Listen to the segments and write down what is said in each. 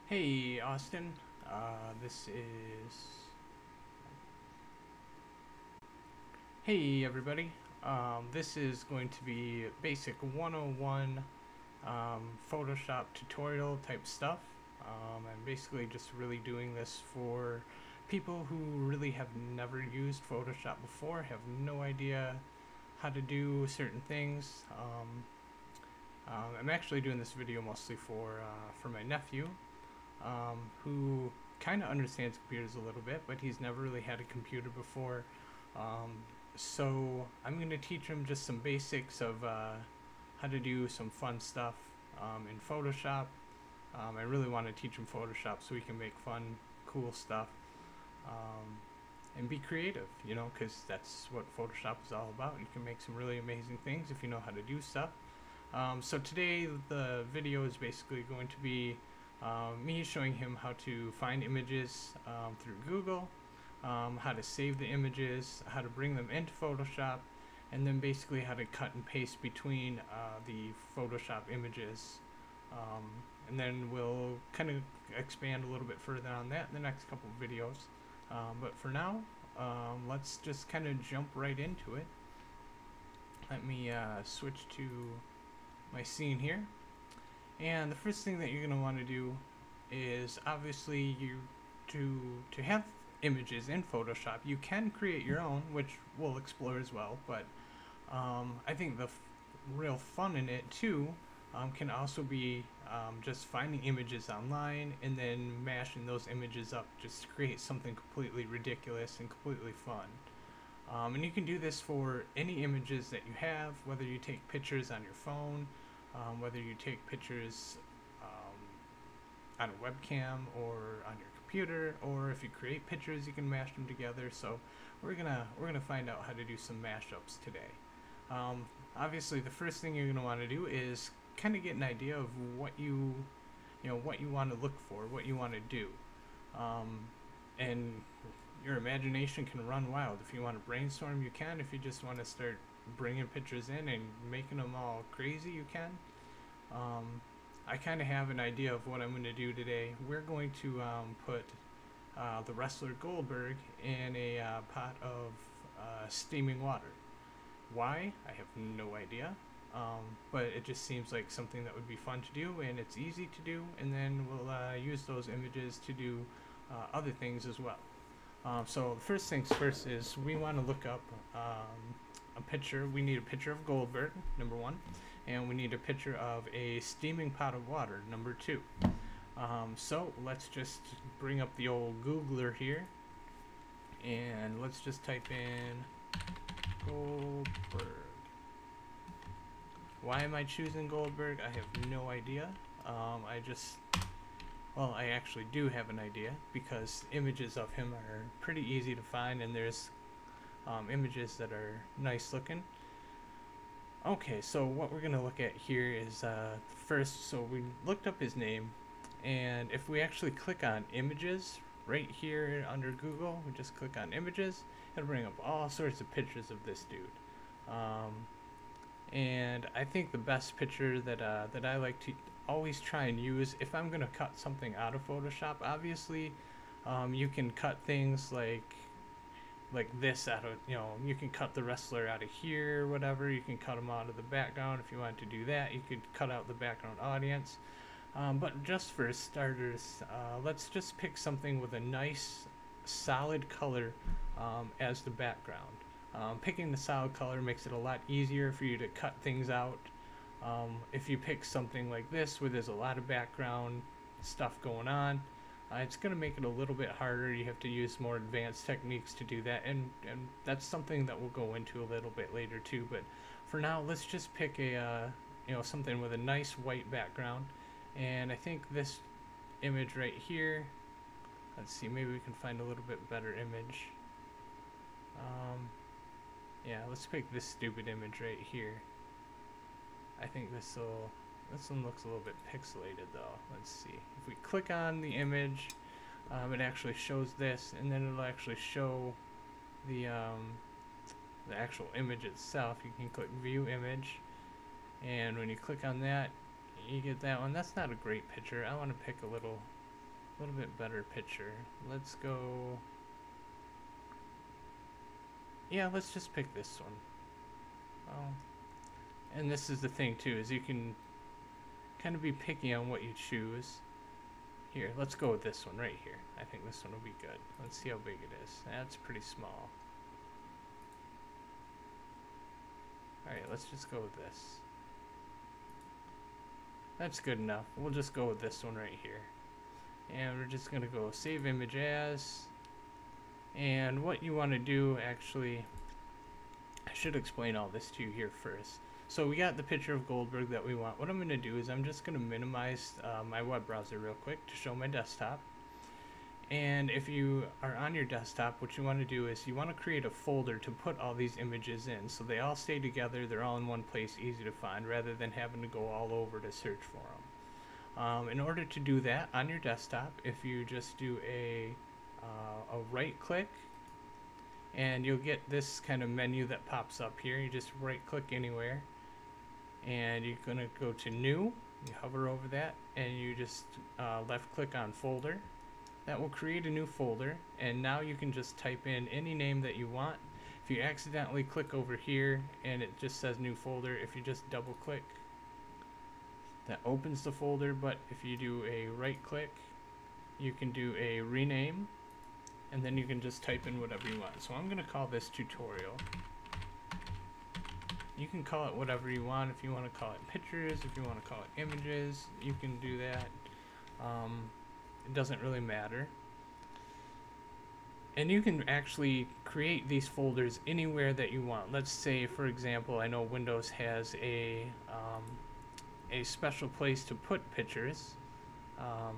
Hey Austin, this is. Hey everybody, this is going to be basic 101 Photoshop tutorial type stuff. I'm basically just really doing this for people who really have never used Photoshop before, have no idea how to do certain things. I'm actually doing this video mostly for my nephew, who kind of understands computers a little bit, but he's never really had a computer before. Um, so I'm going to teach him just some basics of how to do some fun stuff in Photoshop. I really want to teach him Photoshop so he can make fun, cool stuff um, and be creative, because that's what Photoshop is all about. You can make some really amazing things if you know how to do stuff. So today the video is basically going to be me showing him how to find images through Google, how to save the images, how to bring them into Photoshop, and then basically how to cut and paste between the Photoshop images. And then we'll kind of expand a little bit further on that in the next couple of videos. But for now, let's just kind of jump right into it. Let me switch to my scene here. And the first thing that you're going to want to do is obviously to have images in Photoshop. You can create your own, which we'll explore as well, but I think the real fun in it too can also be just finding images online and then mashing those images up just to create something completely ridiculous and completely fun. And you can do this for any images that you have, whether you take pictures on your phone, whether you take pictures on a webcam or on your computer, or if you create pictures, you can mash them together. So we're gonna find out how to do some mashups today. Obviously, the first thing you're gonna want to do is kind of get an idea of what you want to look for, what you want to do, and your imagination can run wild. If you want to brainstorm, you can. If you just want to start bringing pictures in and making them all crazy, you can. I kind of have an idea of what I'm going to do today. We're going to put the wrestler Goldberg in a pot of steaming water. Why? I have no idea. But it just seems like something that would be fun to do, and it's easy to do, and then we'll use those images to do other things as well. So the first things first is we want to look up a picture. We need a picture of Goldberg, number one, and we need a picture of a steaming pot of water, number two. So let's just bring up the old Googler here, and let's just type in Goldberg. Why am I choosing Goldberg? I have no idea. Well, I actually do have an idea, because images of him are pretty easy to find, and there's images that are nice looking. Okay, so what we're going to look at here is first, so we looked up his name, and if we actually click on images right here under Google, we just click on images, it'll bring up all sorts of pictures of this dude. And I think the best picture that I like to always try and use, if I'm going to cut something out of Photoshop, obviously you can cut things like this out of, you can cut the wrestler out of here or whatever. You can cut him out of the background if you want to do that. You could cut out the background audience. But just for starters, let's just pick something with a nice solid color as the background. Picking the solid color makes it a lot easier for you to cut things out. If you pick something like this where there's a lot of background stuff going on, it's going to make it a little bit harder. You have to use more advanced techniques to do that, and that's something that we'll go into a little bit later too. But for now, let's just pick a something with a nice white background. And I think this image right here, let's see, maybe we can find a little bit better image. Yeah, let's pick this stupid image right here. I think this one looks a little bit pixelated though. Let's see. If we click on the image, it actually shows this, and then it'll actually show the actual image itself. You can click View Image, and when you click on that, you get that one. That's not a great picture. I want to pick a little a little bit better picture. Let's go, yeah, let's just pick this one. Oh, and this is the thing too, is you can kind of be picky on what you choose. Here, let's go with this one right here. I think this one will be good. Let's see how big it is. That's pretty small. Alright, let's just go with this. That's good enough. We'll just go with this one right here. And we're just going to go save image as. And what you want to do, actually, I should explain all this to you here first. So we got the picture of Goldberg that we want. What I'm going to do is I'm just going to minimize my web browser real quick to show my desktop. And if you are on your desktop, what you want to do is you want to create a folder to put all these images in, so they all stay together, they're all in one place, easy to find, rather than having to go all over to search for them. In order to do that on your desktop, if you just do a right click, and you'll get this kind of menu that pops up here. You just right click anywhere, and you're going to go to new, you hover over that, and you just left click on folder. That will create a new folder, and now you can just type in any name that you want. If you accidentally click over here and it just says new folder, if you just double click, that opens the folder. But if you do a right click, you can do a rename, and then you can just type in whatever you want. So I'm going to call this tutorial. You can call it whatever you want. If you want to call it pictures, if you want to call it images, you can do that. It doesn't really matter. And you can actually create these folders anywhere that you want. Let's say, for example, I know Windows has a special place to put pictures.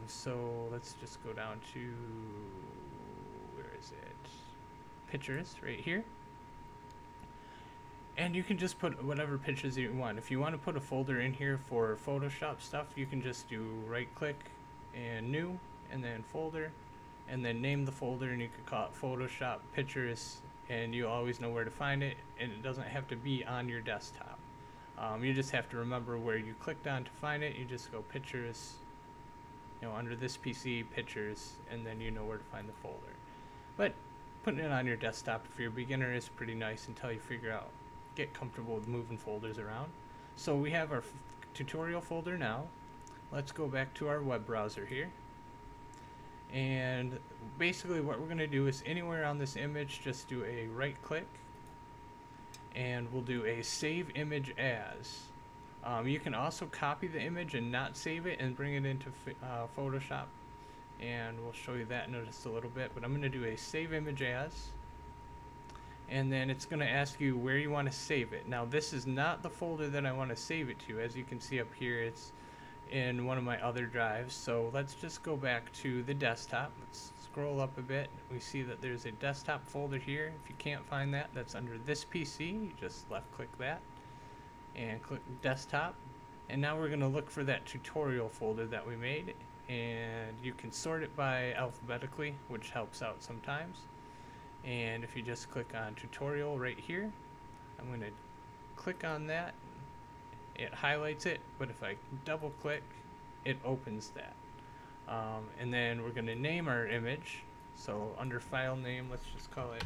So let's just go down to, where is it? Pictures, right here. And you can just put whatever pictures you want. If you want to put a folder in here for Photoshop stuff, you can just do right click and new, and then folder, and then name the folder, and you could call it Photoshop Pictures, and you always know where to find it, and it doesn't have to be on your desktop. You just have to remember where you clicked on to find it. You just go pictures, under this PC, pictures, and then you know where to find the folder. But putting it on your desktop if you're a beginner is pretty nice until you get comfortable with moving folders around. So we have our tutorial folder now. Let's go back to our web browser here. And basically what we're going to do is anywhere on this image, just do a right click, and we'll do a save image as. You can also copy the image and not save it and bring it into Photoshop, and we'll show you that in just a little bit. But I'm going to do a save image as, and then it's going to ask you where you want to save it. Now this is not the folder that I want to save it to. As you can see up here, it's in one of my other drives. So let's just go back to the desktop. Let's scroll up a bit. We see that there's a desktop folder here. If you can't find that, that's under this PC. You just left click that and click desktop, and now we're going to look for that tutorial folder that we made, and you can sort it by alphabetically, which helps out sometimes. And if you just click on tutorial right here, I'm going to click on that. It highlights it, but if I double click, it opens that. And then we're going to name our image. So under file name, let's just call it,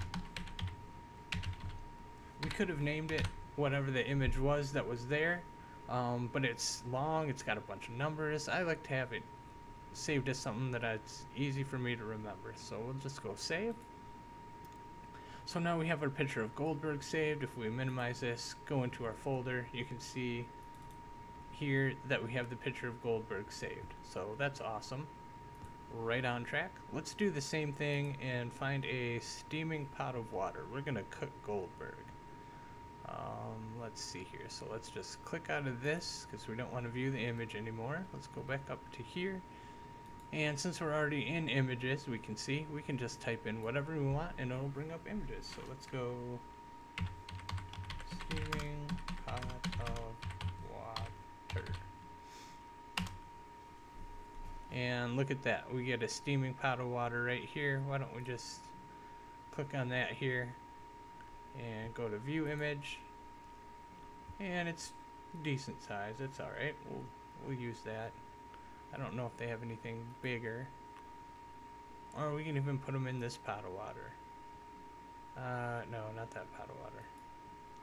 we could have named it whatever the image was that was there, but it's long, it's got a bunch of numbers. I like to have it saved as something that it's easy for me to remember. So we'll just go save. So now we have our picture of Goldberg saved. If we minimize this, go into our folder, you can see here that we have the picture of Goldberg saved. So that's awesome. Right on track. Let's do the same thing and find a steaming pot of water. We're going to cook Goldberg. Let's see here. So let's just click out of this because we don't want to view the image anymore. Let's go back up to here. And since we're already in images, we can see we can just type in whatever we want and it'll bring up images. So let's go steaming pot of water. And look at that. We get a steaming pot of water right here. Why don't we just click on that here and go to view image. And it's decent size. It's alright. We'll use that. I don't know if they have anything bigger. Or we can even put them in this pot of water. No, not that pot of water.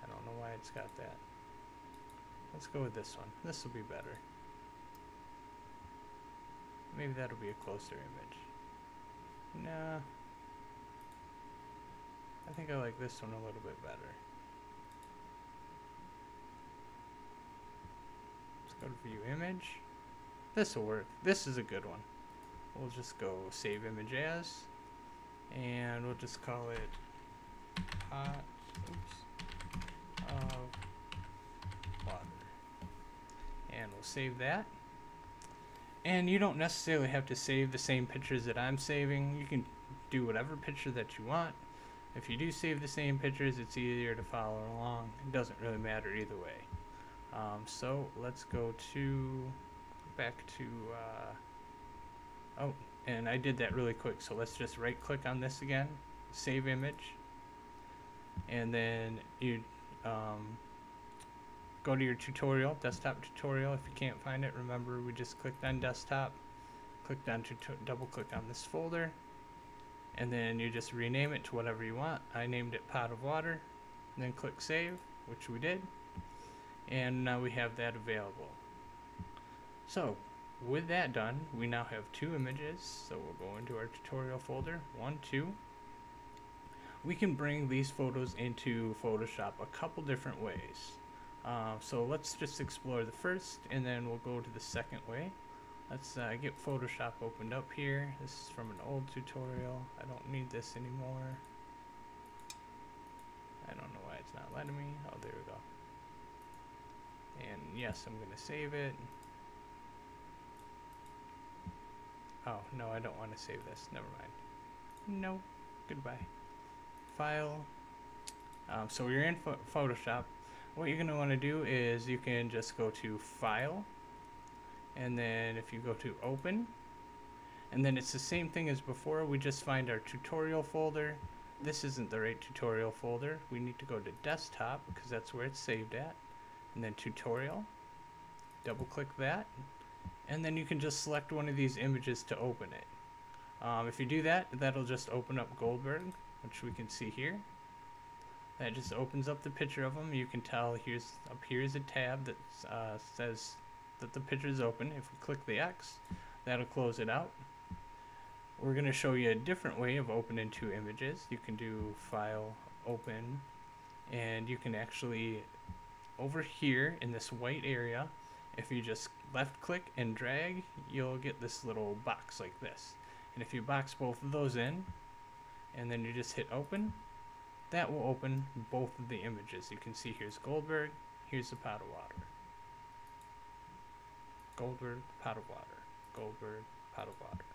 I don't know why it's got that. Let's go with this one. This will be better. Maybe that'll be a closer image. Nah. I think I like this one a little bit better. Let's go to view image. This will work. This is a good one. We'll just go save image as, and we'll just call it pot of water. And we'll save that. And you don't necessarily have to save the same pictures that I'm saving. You can do whatever picture that you want. If you do save the same pictures, it's easier to follow along. It doesn't really matter either way. So let's go back to, oh, and I did that really quick. So let's just right click on this again, save image. And then you go to your tutorial, desktop tutorial. If you can't find it, remember we just clicked on desktop, clicked on double click on this folder, and then you just rename it to whatever you want. I named it pot of water, and then click save, which we did, and now we have that available. So with that done, we now have 2 images. So we'll go into our tutorial folder, 1, 2. We can bring these photos into Photoshop a couple different ways. So let's just explore the first, and then we'll go to the second way. Let's get Photoshop opened up here. This is from an old tutorial. I don't need this anymore. I don't know why it's not letting me. Oh, there we go. And yes, I'm going to save it. Oh, no, I don't want to save this. Never mind. No. Goodbye. File. So you're in Photoshop. What you're going to want to do is you can just go to File, and then if you go to Open, and then it's the same thing as before. We just find our tutorial folder. This isn't the right tutorial folder. We need to go to Desktop because that's where it's saved at, and then Tutorial. Double click that, and then you can just select one of these images to open it. If you do that, that'll just open up Goldberg, which we can see here. That just opens up the picture of them. You can tell up here is a tab that says that the picture is open. If we click the X, that'll close it out. We're going to show you a different way of opening 2 images. You can do File, Open, and you can actually, over here in this white area, if you just left click and drag, you'll get this little box like this. And if you box both of those in, and then you just hit open, that will open both of the images. You can see here's Goldberg, here's the pot of water. Goldberg, pot of water. Goldberg, pot of water.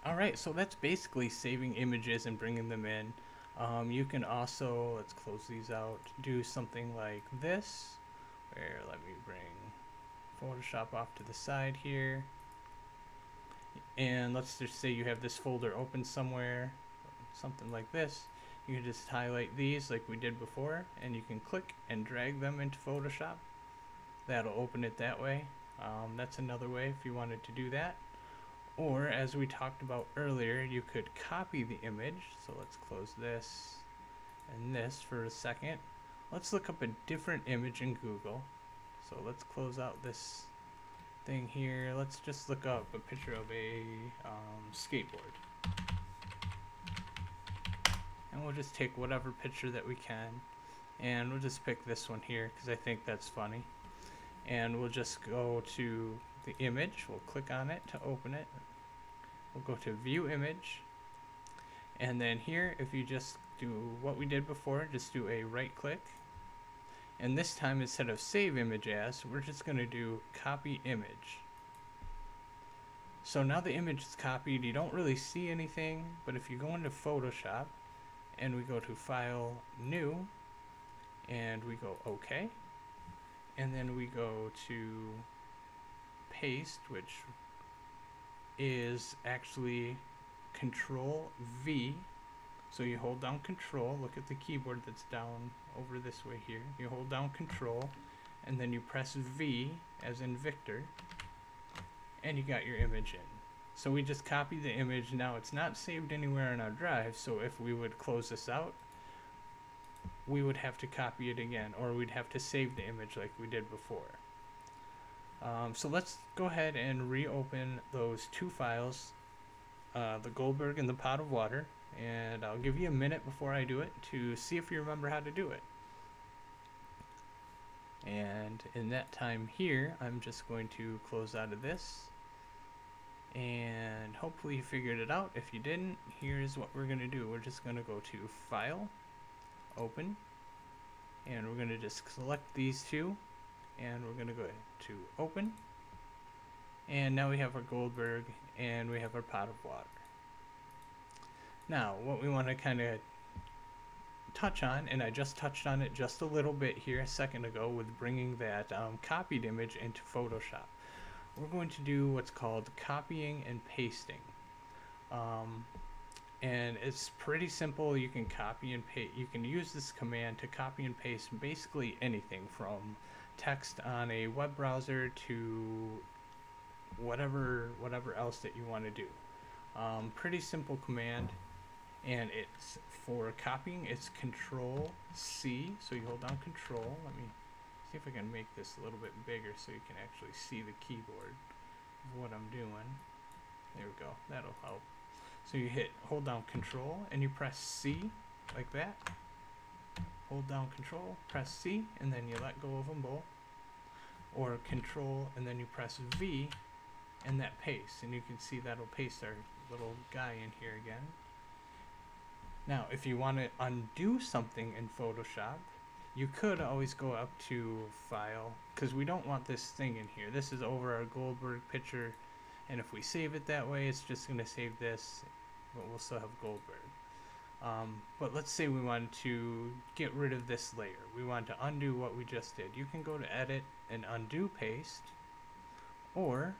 Alright, so that's basically saving images and bringing them in. You can also, let's close these out, do something like this, where let me bring Photoshop off to the side here. And let's just say you have this folder open somewhere, something like this. You can just highlight these like we did before, and you can click and drag them into Photoshop. That'll open it that way. That's another way if you wanted to do that. Or, as we talked about earlier, you could copy the image. So let's close this and this for a second. Let's look up a different image in Google. So let's close out this thing here. Let's just look up a picture of a skateboard. And we'll just take whatever picture that we can. And we'll just pick this one here because I think that's funny. And we'll just go to the image. We'll click on it to open it. We'll go to View Image. And then here, if you just do what we did before, just do a right click. And this time, instead of Save Image As, we're just going to do Copy Image. So now the image is copied. You don't really see anything, but if you go into Photoshop and we go to File, New, and we go OK, and then we go to Paste, which is actually Control V. So you hold down Control, look at the keyboard that's down over this way here. You hold down Control, and then you press V as in Victor, and you got your image in. So we just copy the image. Now it's not saved anywhere in our drive, so if we would close this out, we would have to copy it again, or we'd have to save the image like we did before. So let's go ahead and reopen those two files, the Goldberg and the pot of water, and I'll give you a minute before I do it to see if you remember how to do it. And in that time here, I'm just going to close out of this, and hopefully you figured it out. If you didn't, here's what we're going to do. We're just going to go to File, Open, and we're going to just select these two, and we're going to go to Open, and now we have our Goldberg and we have our pot of water. Now what we want to kind of touch on, and I just touched on it just a little bit here a second ago with bringing that copied image into Photoshop. We're going to do what's called copying and pasting. And it's pretty simple. You can copy and paste. You can use this command to copy and paste basically anything from text on a web browser to whatever else that you want to do. Pretty simple command, and it's for copying. It's Control C. So you hold down Control. Let me see if I can make this a little bit bigger so you can actually see the keyboard of what I'm doing. There we go. That'll help. So you hold down Control and you press C like that. Hold down Control, press C, and then you let go of them both. Or Control and then you press V, and that pastes. And you can see that'll paste our little guy in here again. Now, if you want to undo something in Photoshop, you could always go up to File, because we don't want this thing in here. This is over our Goldberg picture, and if we save it that way, it's just going to save this, but we'll still have Goldberg. But let's say we wanted to get rid of this layer. We want to undo what we just did. You can go to Edit and Undo Paste, or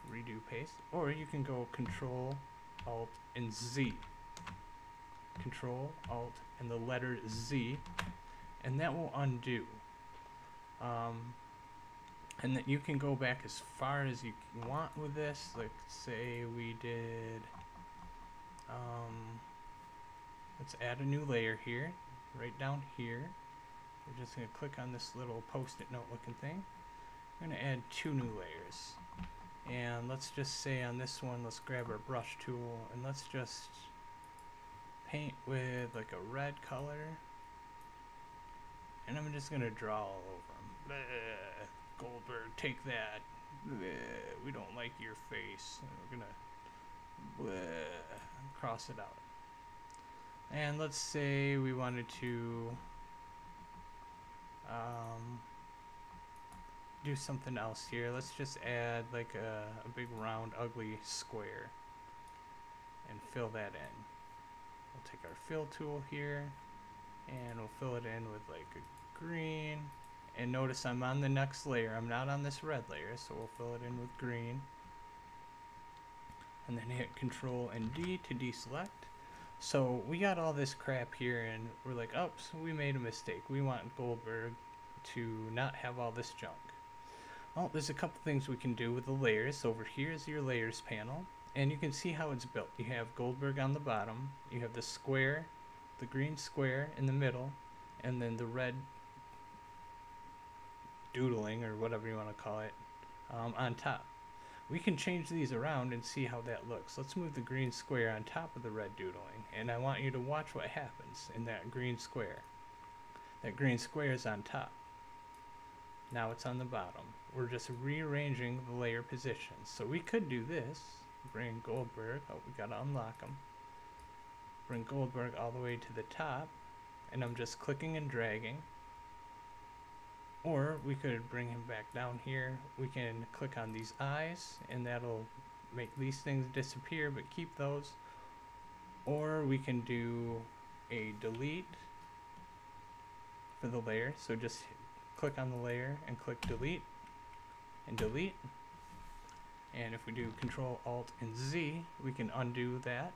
redo paste, or you can go Control, Alt, and Z. Control, Alt, and the letter Z, and that will undo. And that you can go back as far as you want with this. Like, say we did, let's add a new layer here, right down here. We're just going to click on this little post-it note looking thing. We're going to add 2 new layers. And let's just say on this one, let's grab our brush tool, and let's just paint with like a red color. And I'm just going to draw all over them. Goldberg, take that. We don't like your face. We're gonna cross it out. And let's say we wanted to do something else here. Let's just add like a big round ugly square and fill that in. We'll take our fill tool here and we'll fill it in with like a green. And notice I'm on the next layer. I'm not on this red layer, so we'll fill it in with green. And then hit Control and D to deselect. So we got all this crap here, and we're like, oh, so we made a mistake. We want Goldberg to not have all this junk. Well, there's a couple things we can do with the layers. Over here is your layers panel, and you can see how it's built. You have Goldberg on the bottom. You have the square, the green square in the middle, and then the red doodling, or whatever you want to call it, on top. We can change these around and see how that looks. Let's move the green square on top of the red doodling, and I want you to watch what happens in that green square. That green square is on top. Now it's on the bottom. We're just rearranging the layer positions. So we could do this, bring Goldberg, oh, we gotta unlock him. Bring Goldberg all the way to the top, and I'm just clicking and dragging. Or we could bring him back down here. We can click on these eyes, and that'll make these things disappear, but keep those. Or we can do a delete for the layer. So just click on the layer and click delete and delete. And if we do Control, Alt, and Z, we can undo that.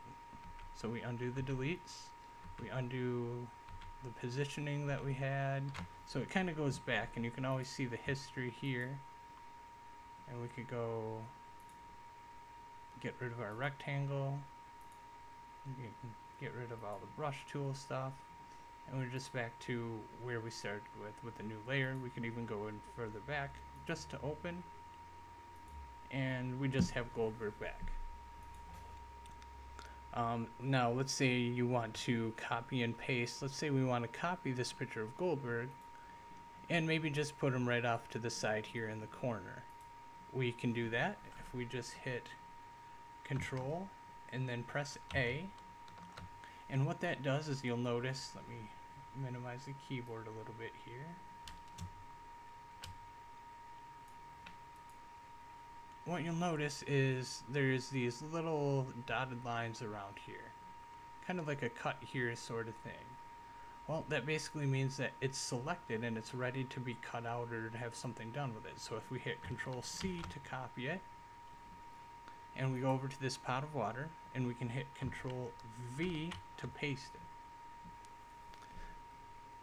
So we undo the deletes. We undo the positioning that we had. So it kind of goes back, and you can always see the history here. And we could go get rid of our rectangle. We can get rid of all the brush tool stuff. And we're just back to where we started with the new layer. We could even go in further back just to open. And we just have Goldberg back. Now let's say you want to copy and paste. Let's say we want to copy this picture of Goldberg and maybe just put him right off to the side here in the corner. We can do that if we just hit Control and then press A. And what that does is you'll notice, let me minimize the keyboard a little bit here. What you'll notice is there's these little dotted lines around here, kind of like a cut here sort of thing. Well, that basically means that it's selected and it's ready to be cut out or to have something done with it. So if we hit Control C to copy it, and we go over to this pot of water, and we can hit Control V to paste it,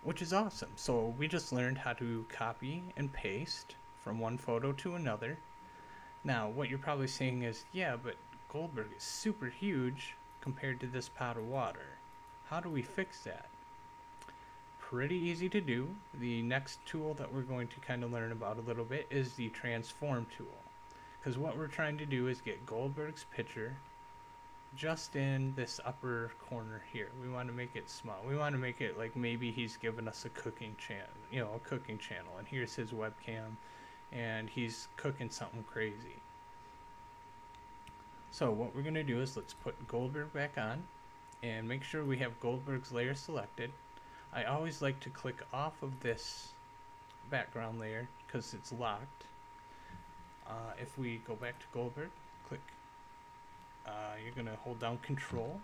which is awesome. So we just learned how to copy and paste from one photo to another. Now, what you're probably saying is, yeah, but Goldberg is super huge compared to this pot of water. How do we fix that? Pretty easy to do. The next tool that we're going to kind of learn about a little bit is the transform tool. Because what we're trying to do is get Goldberg's picture just in this upper corner here. We want to make it small. We want to make it like maybe he's given us a cooking channel, a cooking channel, and here's his webcam, and he's cooking something crazy. So what we're going to do is let's put Goldberg back on and make sure we have Goldberg's layer selected. I always like to click off of this background layer because it's locked. If we go back to Goldberg, click, you're going to hold down Control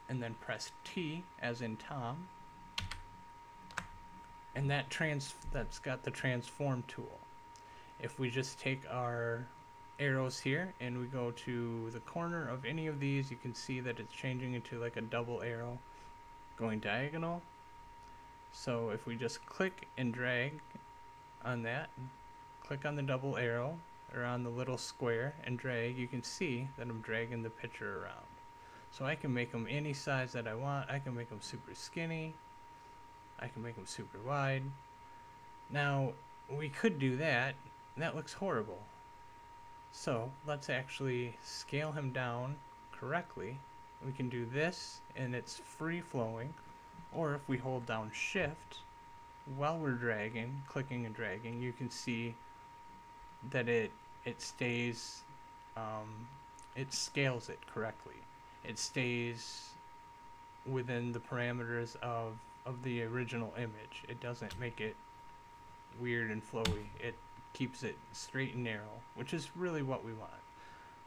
and then press T as in Tom, and that's got the transform tool. If we just take our arrows here and we go to the corner of any of these, you can see that it's changing into like a double arrow going diagonal. So if we just click and drag on that, click on the double arrow or on the little square and drag, you can see that I'm dragging the picture around. So I can make them any size that I want. I can make them super skinny. I can make them super wide. Now, we could do that. That looks horrible. So let's actually scale him down correctly. We can do this and it's free flowing, or if we hold down Shift while we're dragging, clicking and dragging, you can see that it stays, it scales it correctly. It stays within the parameters of the original image. It doesn't make it weird and flowy. It keeps it straight and narrow, which is really what we want.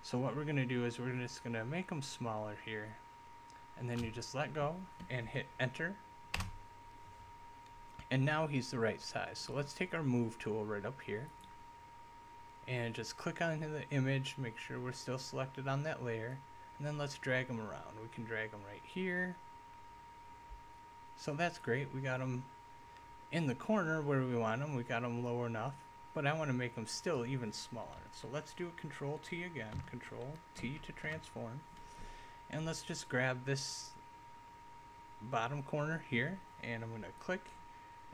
So what we're going to do is we're just going to make them smaller here, and then you just let go and hit enter, and now he's the right size. So let's take our move tool right up here and just click on the image, make sure we're still selected on that layer, and then let's drag them around. We can drag them right here. So that's great. We got them in the corner where we want them. We got them low enough, but I want to make them still even smaller. So let's do a Control T again, Control T to transform, and let's just grab this bottom corner here, and I'm going to click,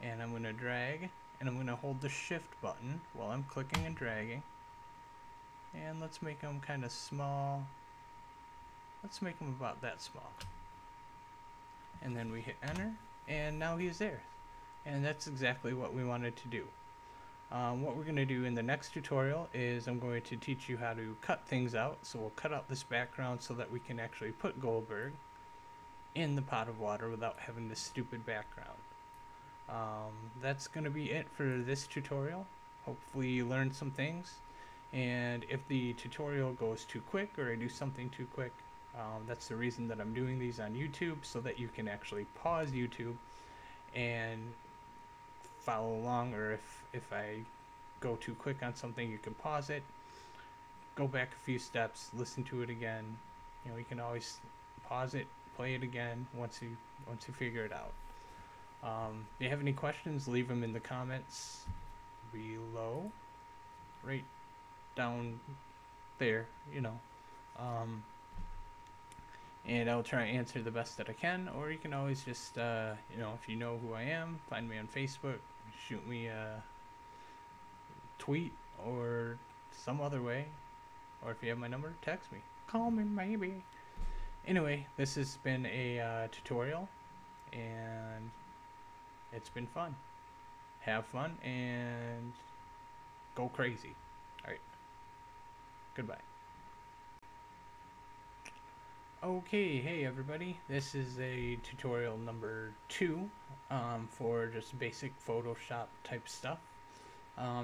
and I'm going to drag, and I'm going to hold the Shift button while I'm clicking and dragging, and let's make them kind of small. Let's make them about that small, and then we hit enter, and now he's there. And that's exactly what we wanted to do. What we're going to do in the next tutorial is I'm going to teach you how to cut things out. So we'll cut out this background so that we can actually put Goldberg in the pot of water without having this stupid background. That's going to be it for this tutorial. Hopefully you learned some things. And if the tutorial goes too quick or I do something too quick, that's the reason that I'm doing these on YouTube, so that you can actually pause YouTube and follow along, or if I go too quick on something, you can pause it, go back a few steps, listen to it again. You know, you can always pause it, play it again once you figure it out. If you have any questions, leave them in the comments below, right down there, you know, And I'll try to answer the best that I can. Or you can always just, if you know who I am, find me on Facebook, shoot me a tweet or some other way. Or if you have my number, text me. Call me, maybe. Anyway, this has been a tutorial, and it's been fun. Have fun and go crazy. Alright. Goodbye. Okay, hey everybody. This is a tutorial number 2 for just basic Photoshop type stuff.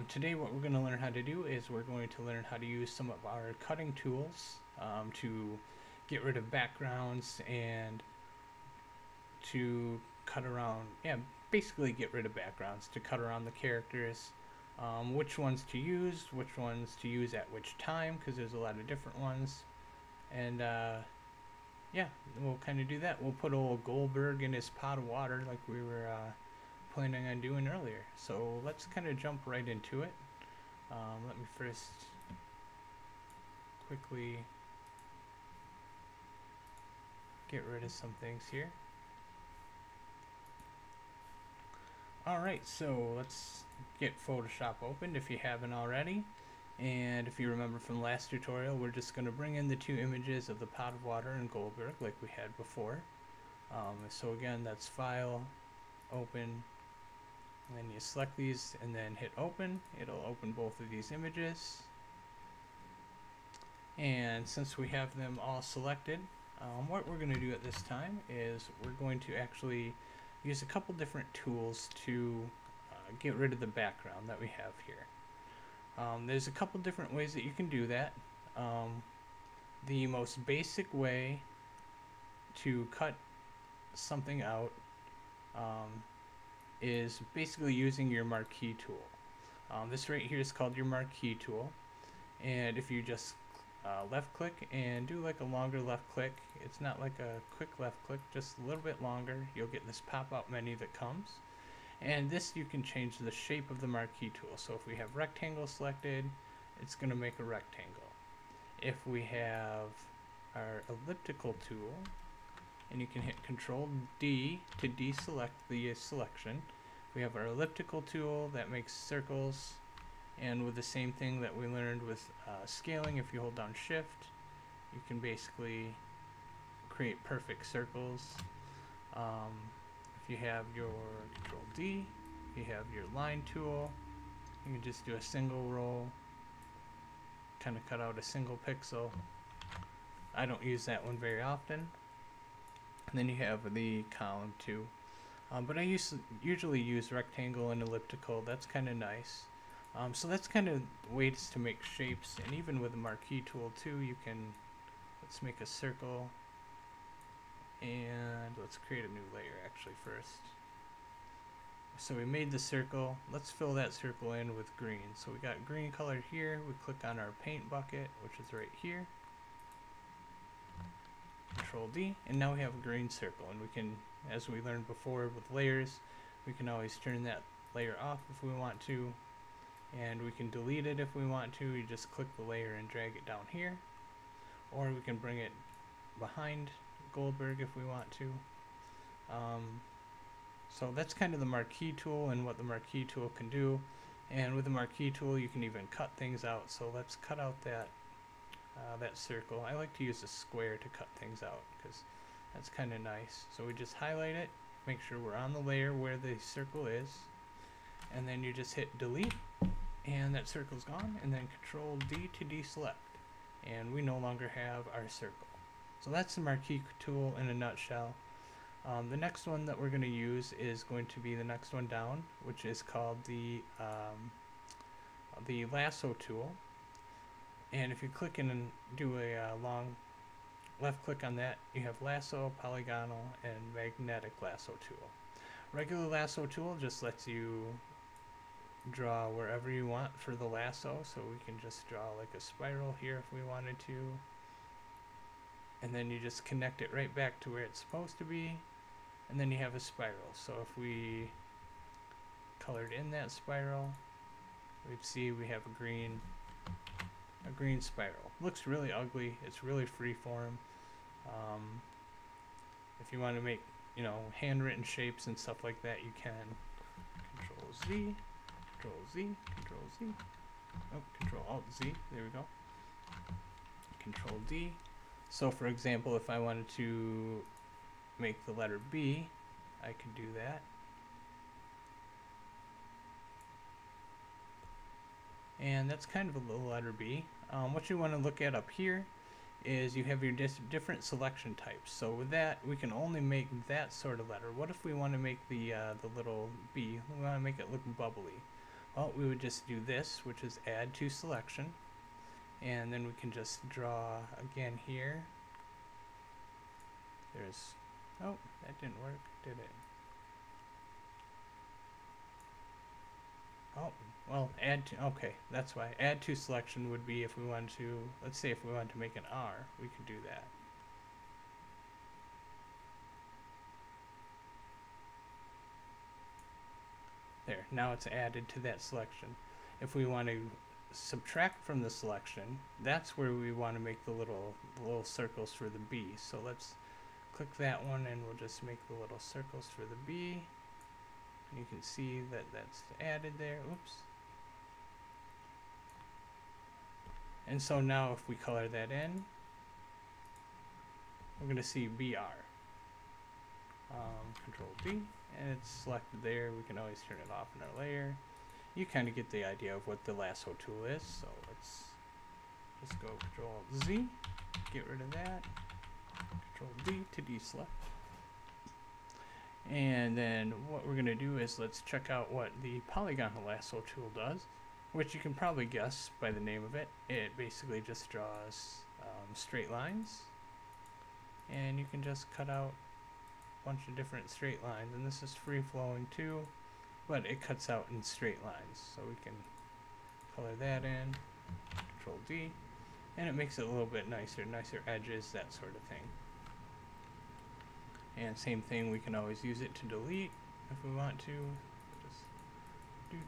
Today what we're going to learn how to do is we're going to learn how to use some of our cutting tools to get rid of backgrounds and to cut around, basically get rid of backgrounds, to cut around the characters, which ones to use at which time, because there's a lot of different ones. And yeah, we'll kind of do that. We'll put old Goldberg in his pot of water like we were planning on doing earlier. So let's kind of jump right into it. Let me first quickly get rid of some things here. Alright, so let's get Photoshop opened if you haven't already. And if you remember from last tutorial, we're just going to bring in the 2 images of the pot of water and Goldberg like we had before. So again, that's File, Open, and then you select these and then hit Open. It'll open both of these images. And since we have them all selected, what we're going to do at this time is we're going to actually use a couple different tools to get rid of the background that we have here. There's a couple different ways that you can do that. The most basic way to cut something out is basically using your marquee tool. This right here is called your marquee tool, and if you just left click and do like a longer left click, it's not like a quick left click, just a little bit longer, you'll get this pop-out menu that comes. And this, you can change the shape of the marquee tool. So if we have rectangle selected, it's going to make a rectangle. If we have our elliptical tool, and you can hit Control D to deselect the selection. We have our elliptical tool that makes circles, and with the same thing that we learned with scaling, if you hold down Shift, you can basically create perfect circles. If you have your Control D, you have your line tool, you can just do a single roll, kind of cut out a single pixel. I don't use that one very often. And then you have the column too. But I usually use rectangle and elliptical. That's kind of nice. So that's kind of ways to make shapes, and even with the marquee tool too, you can, let's make a circle. And let's create a new layer actually first. So we made the circle. Let's fill that circle in with green. So we got green color here. We click on our paint bucket, which is right here. Control D, and now we have a green circle. And we can, as we learned before with layers, we can always turn that layer off if we want to. And we can delete it if we want to. You just click the layer and drag it down here. Or we can bring it behind Goldberg if we want to. So that's kind of the marquee tool and what the marquee tool can do. And with the marquee tool, you can even cut things out. So let's cut out that circle. I like to use a square to cut things out because that's kind of nice. So we just highlight it, make sure we're on the layer where the circle is, and then you just hit delete, and that circle's gone, and then Control D to deselect, and we no longer have our circle. So that's the marquee tool in a nutshell. The next one that we're going to use is going to be the next one down, which is called the lasso tool. And if you click in and do a long left click on that, you have lasso, polygonal, and magnetic lasso tool. Regular lasso tool just lets you draw wherever you want for the lasso, so we can just draw like a spiral here if we wanted to. And then you just connect it right back to where it's supposed to be, and then you have a spiral. So if we colored in that spiral, we'd see we have a green a green spiral. Looks really ugly. It's really freeform. If you want to make, you know, handwritten shapes and stuff like that, you can. Control Z, Control Z, Control Z. Oh, Control Alt Z. There we go. Control D. So for example, if I wanted to make the letter B, I could do that. And that's kind of a little letter B. What you want to look at up here is you have your different selection types. So with that, we can only make that sort of letter. What if we want to make the little B? We want to make it look bubbly. Well, we would just do this, which is add to selection. And then we can just draw again here. There's, oh, that didn't work, did it? Oh, well, add to, okay, that's why. Add to selection would be if we wanted to, let's say if we wanted to make an R, we could do that. There, now it's added to that selection. If we want to subtract from the selection, that's where we want to make the little circles for the B. So let's click that one and we'll just make the little circles for the B. And you can see that that's added there. Oops. And so now if we color that in, we're going to see BR. Control D, and it's selected there. We can always turn it off in our layer. You kind of get the idea of what the lasso tool is. So let's just go Control Z, get rid of that. Control D to deselect. And then what we're going to do is let's check out what the polygonal lasso tool does, which you can probably guess by the name of it. It basically just draws straight lines, and you can just cut out a bunch of different straight lines. And this is free flowing too, but it cuts out in straight lines. So we can color that in, Control D, and it makes it a little bit nicer edges, that sort of thing. And same thing, we can always use it to delete if we want to. Just you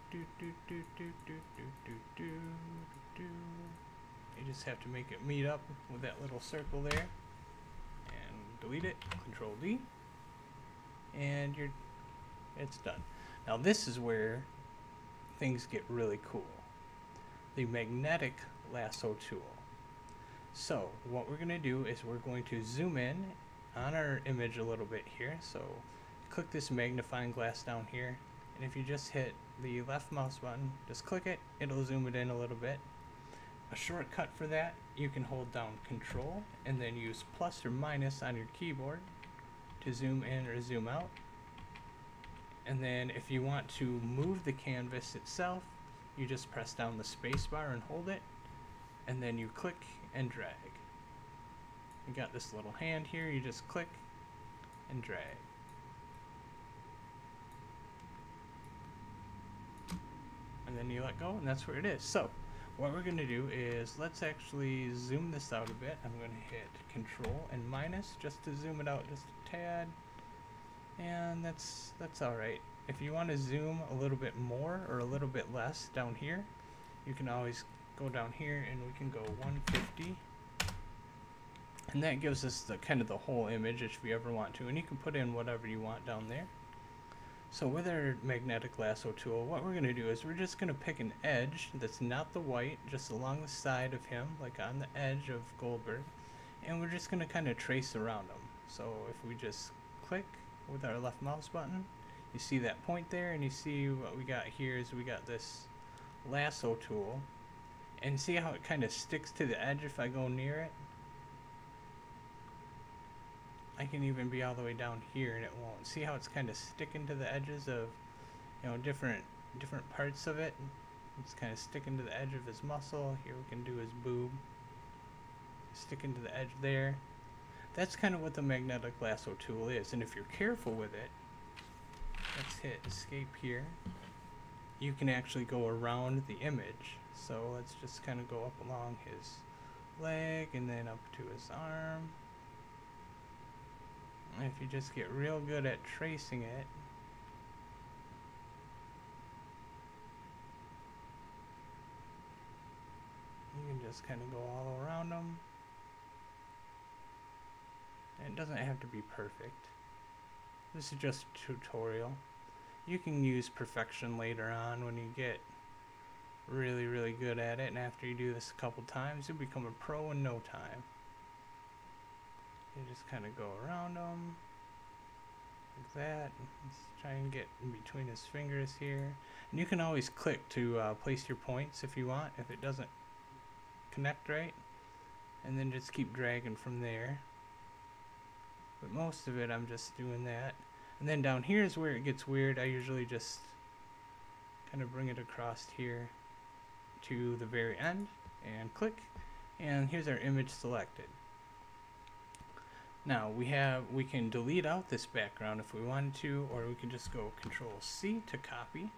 just have to make it meet up with that little circle there, and delete it. Control D, and it's done. Now this is where things get really cool. The magnetic lasso tool. So what we're going to do is we're going to zoom in on our image a little bit here. So click this magnifying glass down here, and if you just hit the left mouse button, just click it, it'll zoom it in a little bit. A shortcut for that, you can hold down Control and then use plus or minus on your keyboard to zoom in or zoom out. And then if you want to move the canvas itself, you just press down the space bar and hold it, and then you click and drag. You got this little hand here, you just click and drag. And then you let go, and that's where it is. So what we're going to do is let's actually zoom this out a bit. I'm going to hit Control and minus just to zoom it out just a tad. And that's alright. If you want to zoom a little bit more or a little bit less down here, you can always go down here and we can go 150. And that gives us the kind of the whole image if you ever want to, and you can put in whatever you want down there. So with our magnetic lasso tool, what we're going to do is we're just going to pick an edge that's not the white, just along the side of him, like on the edge of Goldberg, and we're just going to kind of trace around him. So if we just click with our left mouse button, you see that point there, and you see what we got here is we got this lasso tool, and see how it kind of sticks to the edge if I go near it? I can even be all the way down here and it won't. See how it's kind of sticking to the edges of, you know, different parts of it? It's kind of sticking to the edge of his muscle. Here we can do his boob. Sticking to the edge there. That's kind of what the magnetic lasso tool is. And if you're careful with it, let's hit escape here. You can actually go around the image. So let's just kind of go up along his leg and then up to his arm. And if you just get real good at tracing it, You can just kind of go all around them. And it doesn't have to be perfect. This is just a tutorial. You can use perfection later on when you get really, really good at it, and after you do this a couple times, you'll become a pro in no time. You just kind of go around them like that. Let's try and get in between his fingers here. And you can always click to place your points if you want, if it doesn't connect right, and then just keep dragging from there. But most of it I'm just doing that. And then down here is where it gets weird. I usually just kind of bring it across here to the very end and click, and here's our image selected. Now we can delete out this background if we wanted to, or we can just go Control C to copy.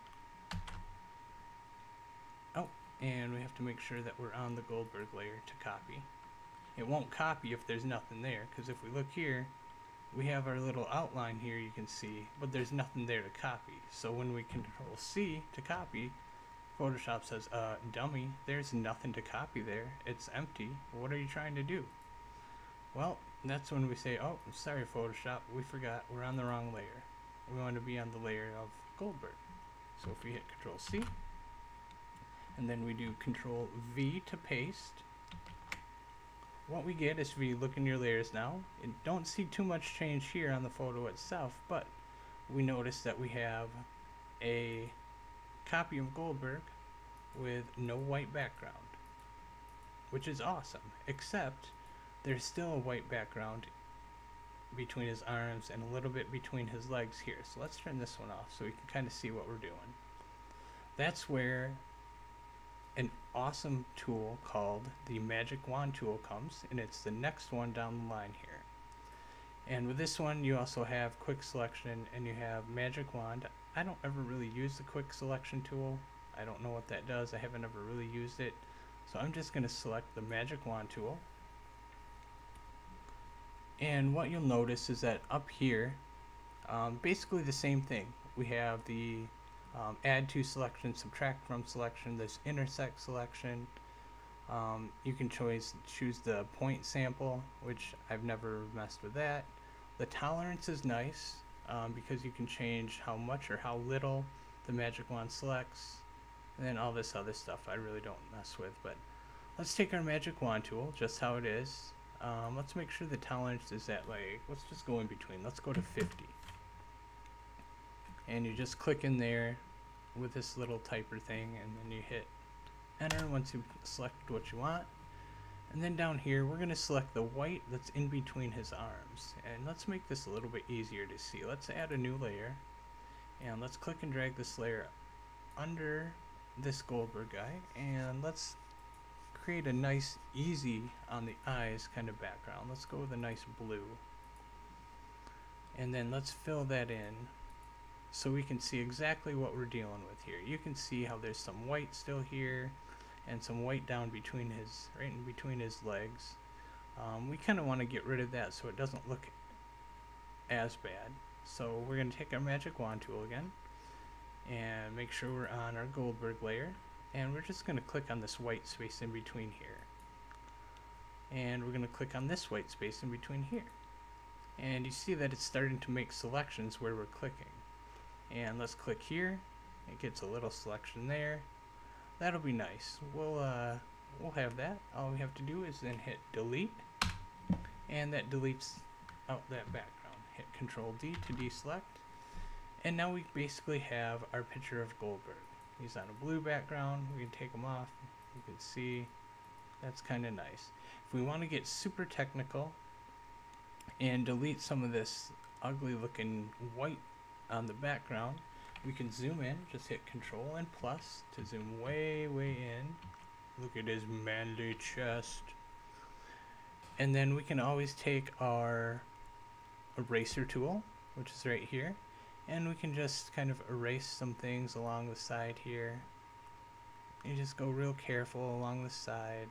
Oh, and we have to make sure that we're on the Goldberg layer to copy. It won't copy if there's nothing there, because if we look here, we have our little outline here you can see, but there's nothing there to copy. So when we Control C to copy, Photoshop says, dummy, there's nothing to copy there. It's empty. What are you trying to do? Well, that's when we say, oh, sorry Photoshop, we forgot, we're on the wrong layer. We want to be on the layer of Goldberg. So if we hit Control C, and then we do Control V to paste, what we get is, if you look in your layers now, you don't see too much change here on the photo itself, but we notice that we have a copy of Goldberg with no white background, which is awesome, except there's still a white background between his arms and a little bit between his legs here. So let's turn this one off so we can kind of see what we're doing. That's where an awesome tool called the Magic Wand tool comes, and it's the next one down the line here. And with this one you also have quick selection and you have Magic Wand. I don't ever really use the quick selection tool. I don't know what that does. I haven't ever really used it. So I'm just going to select the Magic Wand tool. And what you'll notice is that up here, basically the same thing. We have the add to selection, subtract from selection, this intersect selection. You can choose the point sample, which I've never messed with that. The tolerance is nice because you can change how much or how little the Magic Wand selects, and then all this other stuff I really don't mess with. But let's take our Magic Wand tool just how it is. Let's make sure the tolerance is at, like, let's just go in between. Let's go to 50. And you just click in there with this little typer thing, and then you hit enter once you've selected what you want. And then down here we're going to select the white that's in between his arms, and let's make this a little bit easier to see. Let's add a new layer, and let's click and drag this layer under this Goldberg guy, and let's create a nice easy on the eyes kind of background. Let's go with a nice blue, and then let's fill that in so we can see exactly what we're dealing with here. You can see how there's some white still here and some white down between his, right in between his legs. We kind of want to get rid of that so it doesn't look as bad. So we're going to take our Magic Wand tool again and make sure we're on our Goldberg layer, and we're just going to click on this white space in between here, and we're going to click on this white space in between here, and you see that it's starting to make selections where we're clicking. And let's click here, it gets a little selection there. That'll be nice. We'll have that. All we have to do is then hit delete, and that deletes out that background. Hit Control D to deselect, and now we basically have our picture of Goldberg. He's on a blue background. We can take him off. You can see that's kind of nice. If we want to get super technical and delete some of this ugly looking white on the background, we can zoom in. Just hit Control and plus to zoom way in. Look at his manly chest. And then we can always take our eraser tool, which is right here, and we can just kind of erase some things along the side here. You just go real careful along the side,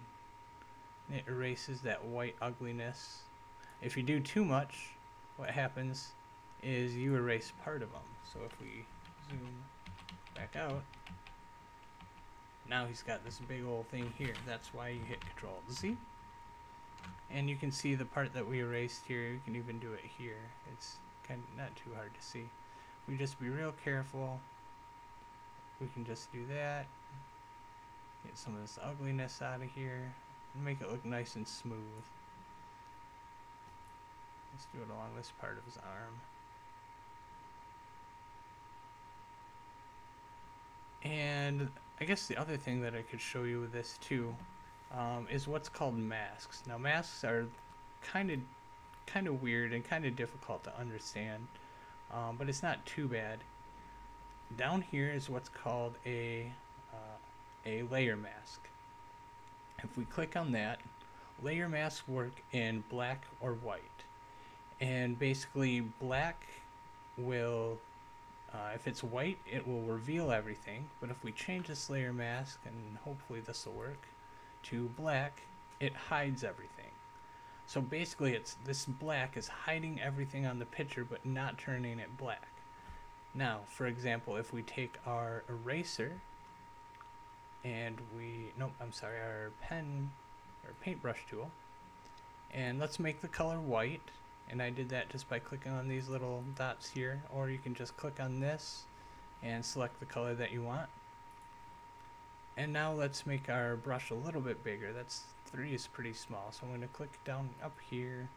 and it erases that white ugliness. If you do too much, what happens is you erase part of them. So if we zoom back out, Now he's got this big old thing here. That's why you hit Control Z. And you can see the part that we erased here. You can even do it here. It's kind of not too hard to see. We just be real careful. We can just do that. Get some of this ugliness out of here. And make it look nice and smooth. Let's do it along this part of his arm. And I guess the other thing that I could show you with this too is what's called masks. Now masks are kind of weird and kind of difficult to understand, but it's not too bad. Down here is what's called a layer mask. If we click on that, layer masks work in black or white. And basically black will, if it's white, it will reveal everything. But if we change this layer mask, and hopefully this will work, to black, it hides everything. So basically this black is hiding everything on the picture but not turning it black. Now, for example, if we take our eraser and our pen or paintbrush tool, and let's make the color white. And I did that just by clicking on these little dots here, or you can just click on this and select the color that you want. And now let's make our brush a little bit bigger. That's 3 is pretty small, so I'm going to click down up here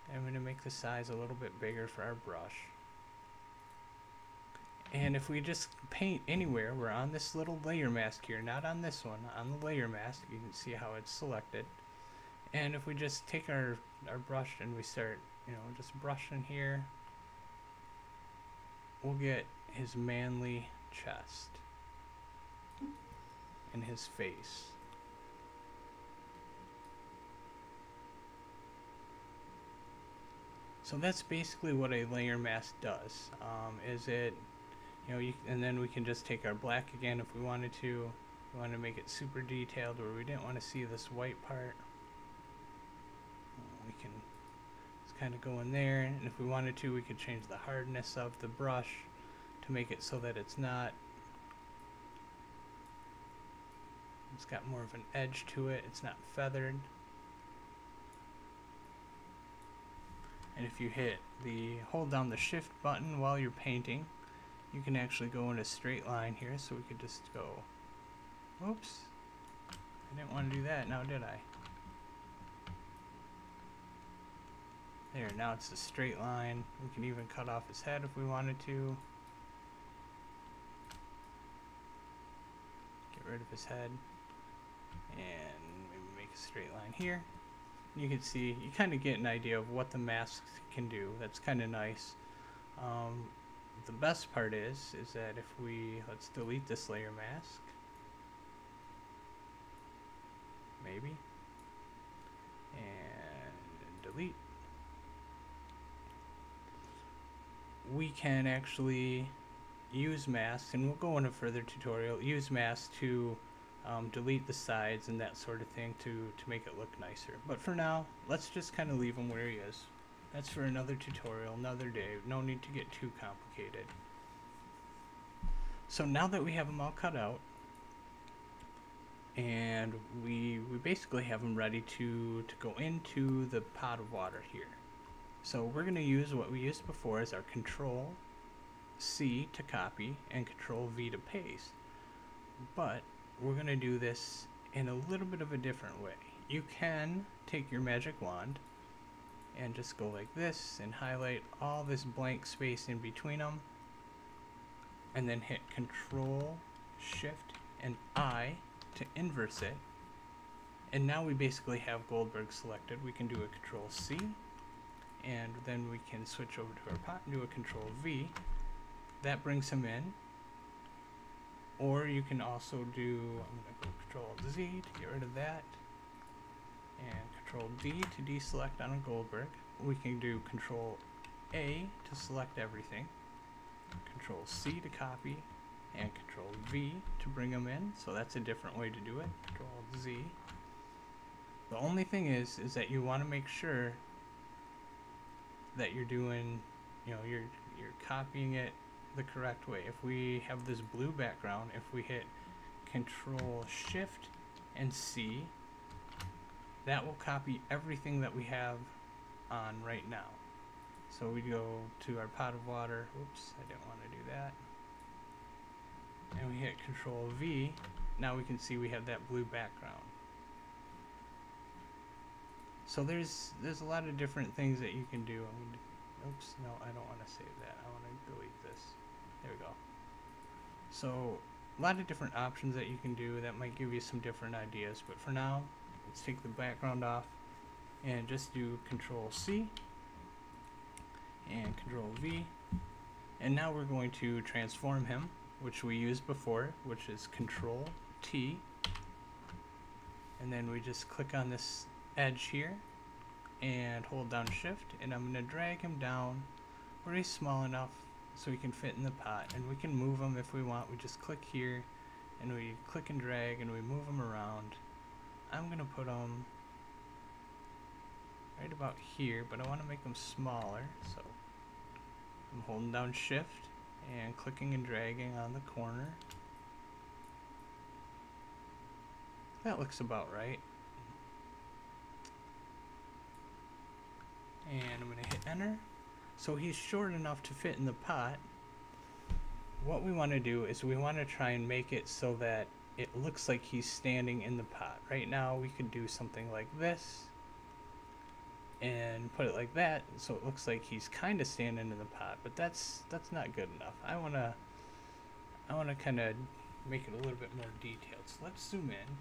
and I'm going to make the size a little bit bigger for our brush. And if we just paint anywhere, we're on this little layer mask here, not on this one, on the layer mask. You can see how it's selected. And if we just take our brush and we start, just brushing here, we'll get his manly chest and his face. So that's basically what a layer mask does. And then we can just take our black again if we wanted to. We want to make it super detailed where we didn't want to see this white part. We can just kind of go in there, and if we wanted to, we could change the hardness of the brush to make it so that it's got more of an edge to it, it's not feathered. And if you hold down the shift button while you're painting, you can actually go in a straight line here, so we could just go, whoops, I didn't want to do that, now did I? There, now it's a straight line. We can even cut off his head if we wanted to. Get rid of his head. And maybe make a straight line here. You can see, you kind of get an idea of what the masks can do. That's kind of nice. The best part is that if let's delete this layer mask. Maybe. And delete. We can actually use masks, and we'll go in a further tutorial, use masks to delete the sides and that sort of thing to make it look nicer. But for now, let's just kind of leave him where he is. That's for another tutorial, another day. No need to get too complicated. So now that we have them all cut out, and we basically have them ready to go into the pot of water here. So we're going to use what we used before as our Control C to copy and Control V to paste. But we're going to do this in a little bit of a different way. You can take your magic wand and just go like this and highlight all this blank space in between them, and then hit Control, Shift, and I to inverse it. And now we basically have Goldberg selected. We can do a Control C, and then we can switch over to our pot and do a Control V. That brings him in. Or you can also do, I'm going to go Control Z to get rid of that, and Control D to deselect on a Goldberg. We can do Control A to select everything, Control C to copy, and Control V to bring them in. So that's a different way to do it. Control Z. The only thing is that you want to make sure that you're doing, you're copying it the correct way. If we have this blue background, if we hit Control Shift and C. That will copy everything that we have on right now. So we go to our pot of water. Oops, I didn't want to do that. And we hit Control V. Now we can see we have that blue background. So there's a lot of different things that you can do. Oops, no, I don't want to save that. I want to delete this. There we go. So a lot of different options that you can do that might give you some different ideas. But for now, let's take the background off and just do Control C and Control V. And now we're going to transform him, which we used before, which is Control T. And then we just click on this edge here and hold down Shift, and I'm going to drag him down where he's small enough so he can fit in the pot, and we can move him if we want. We just click here and we click and drag and we move him around. I'm going to put him right about here, but I want to make him smaller, so I'm holding down Shift and clicking and dragging on the corner. That looks about right. And I'm going to hit enter. So he's short enough to fit in the pot. What we want to do is we want to try and make it so that it looks like he's standing in the pot. Right now we could do something like this and put it like that so it looks like he's kind of standing in the pot, but that's not good enough. I want to kind of make it a little bit more detailed. So let's zoom in.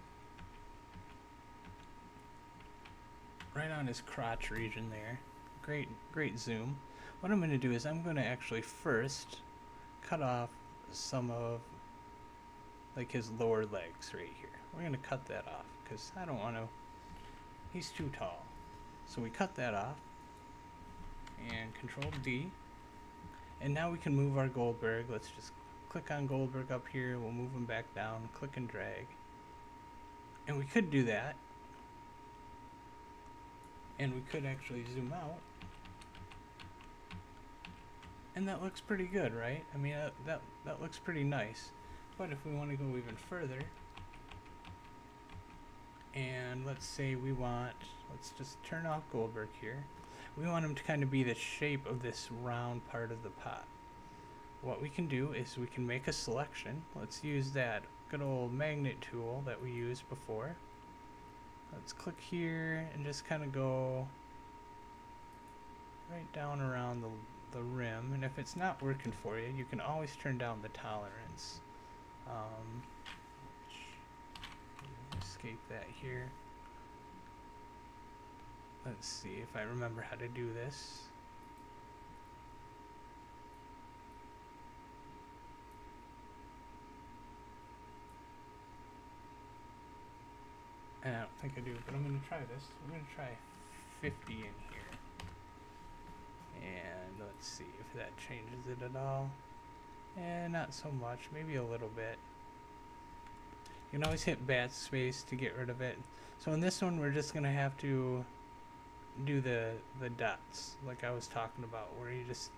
Right on his crotch region there. Great zoom. What I'm going to do is I'm going to actually first cut off some of like his lower legs right here. We're going to cut that off because I don't want to, he's too tall. So we cut that off and Control D. And now we can move our Goldberg. Let's just click on Goldberg up here. We'll move him back down, click and drag. And we could do that. And we could actually zoom out. And that looks pretty good, right? I mean, that looks pretty nice. But if we want to go even further, and let's say we want, let's just turn off Goldberg here. We want him to kind of be the shape of this round part of the pot. What we can do is we can make a selection. Let's use that good old magnet tool that we used before. Let's click here and just kind of go right down around the rim, and if it's not working for you, you can always turn down the tolerance. Escape that here. Let's see if I remember how to do this. I don't think I do, but I'm going to try this. I'm going to try 50 in here. And let's see if that changes it at all. And not so much, maybe a little bit. You can always hit backspace to get rid of it. So in this one, we're just going to have to do the dots, like I was talking about, where you just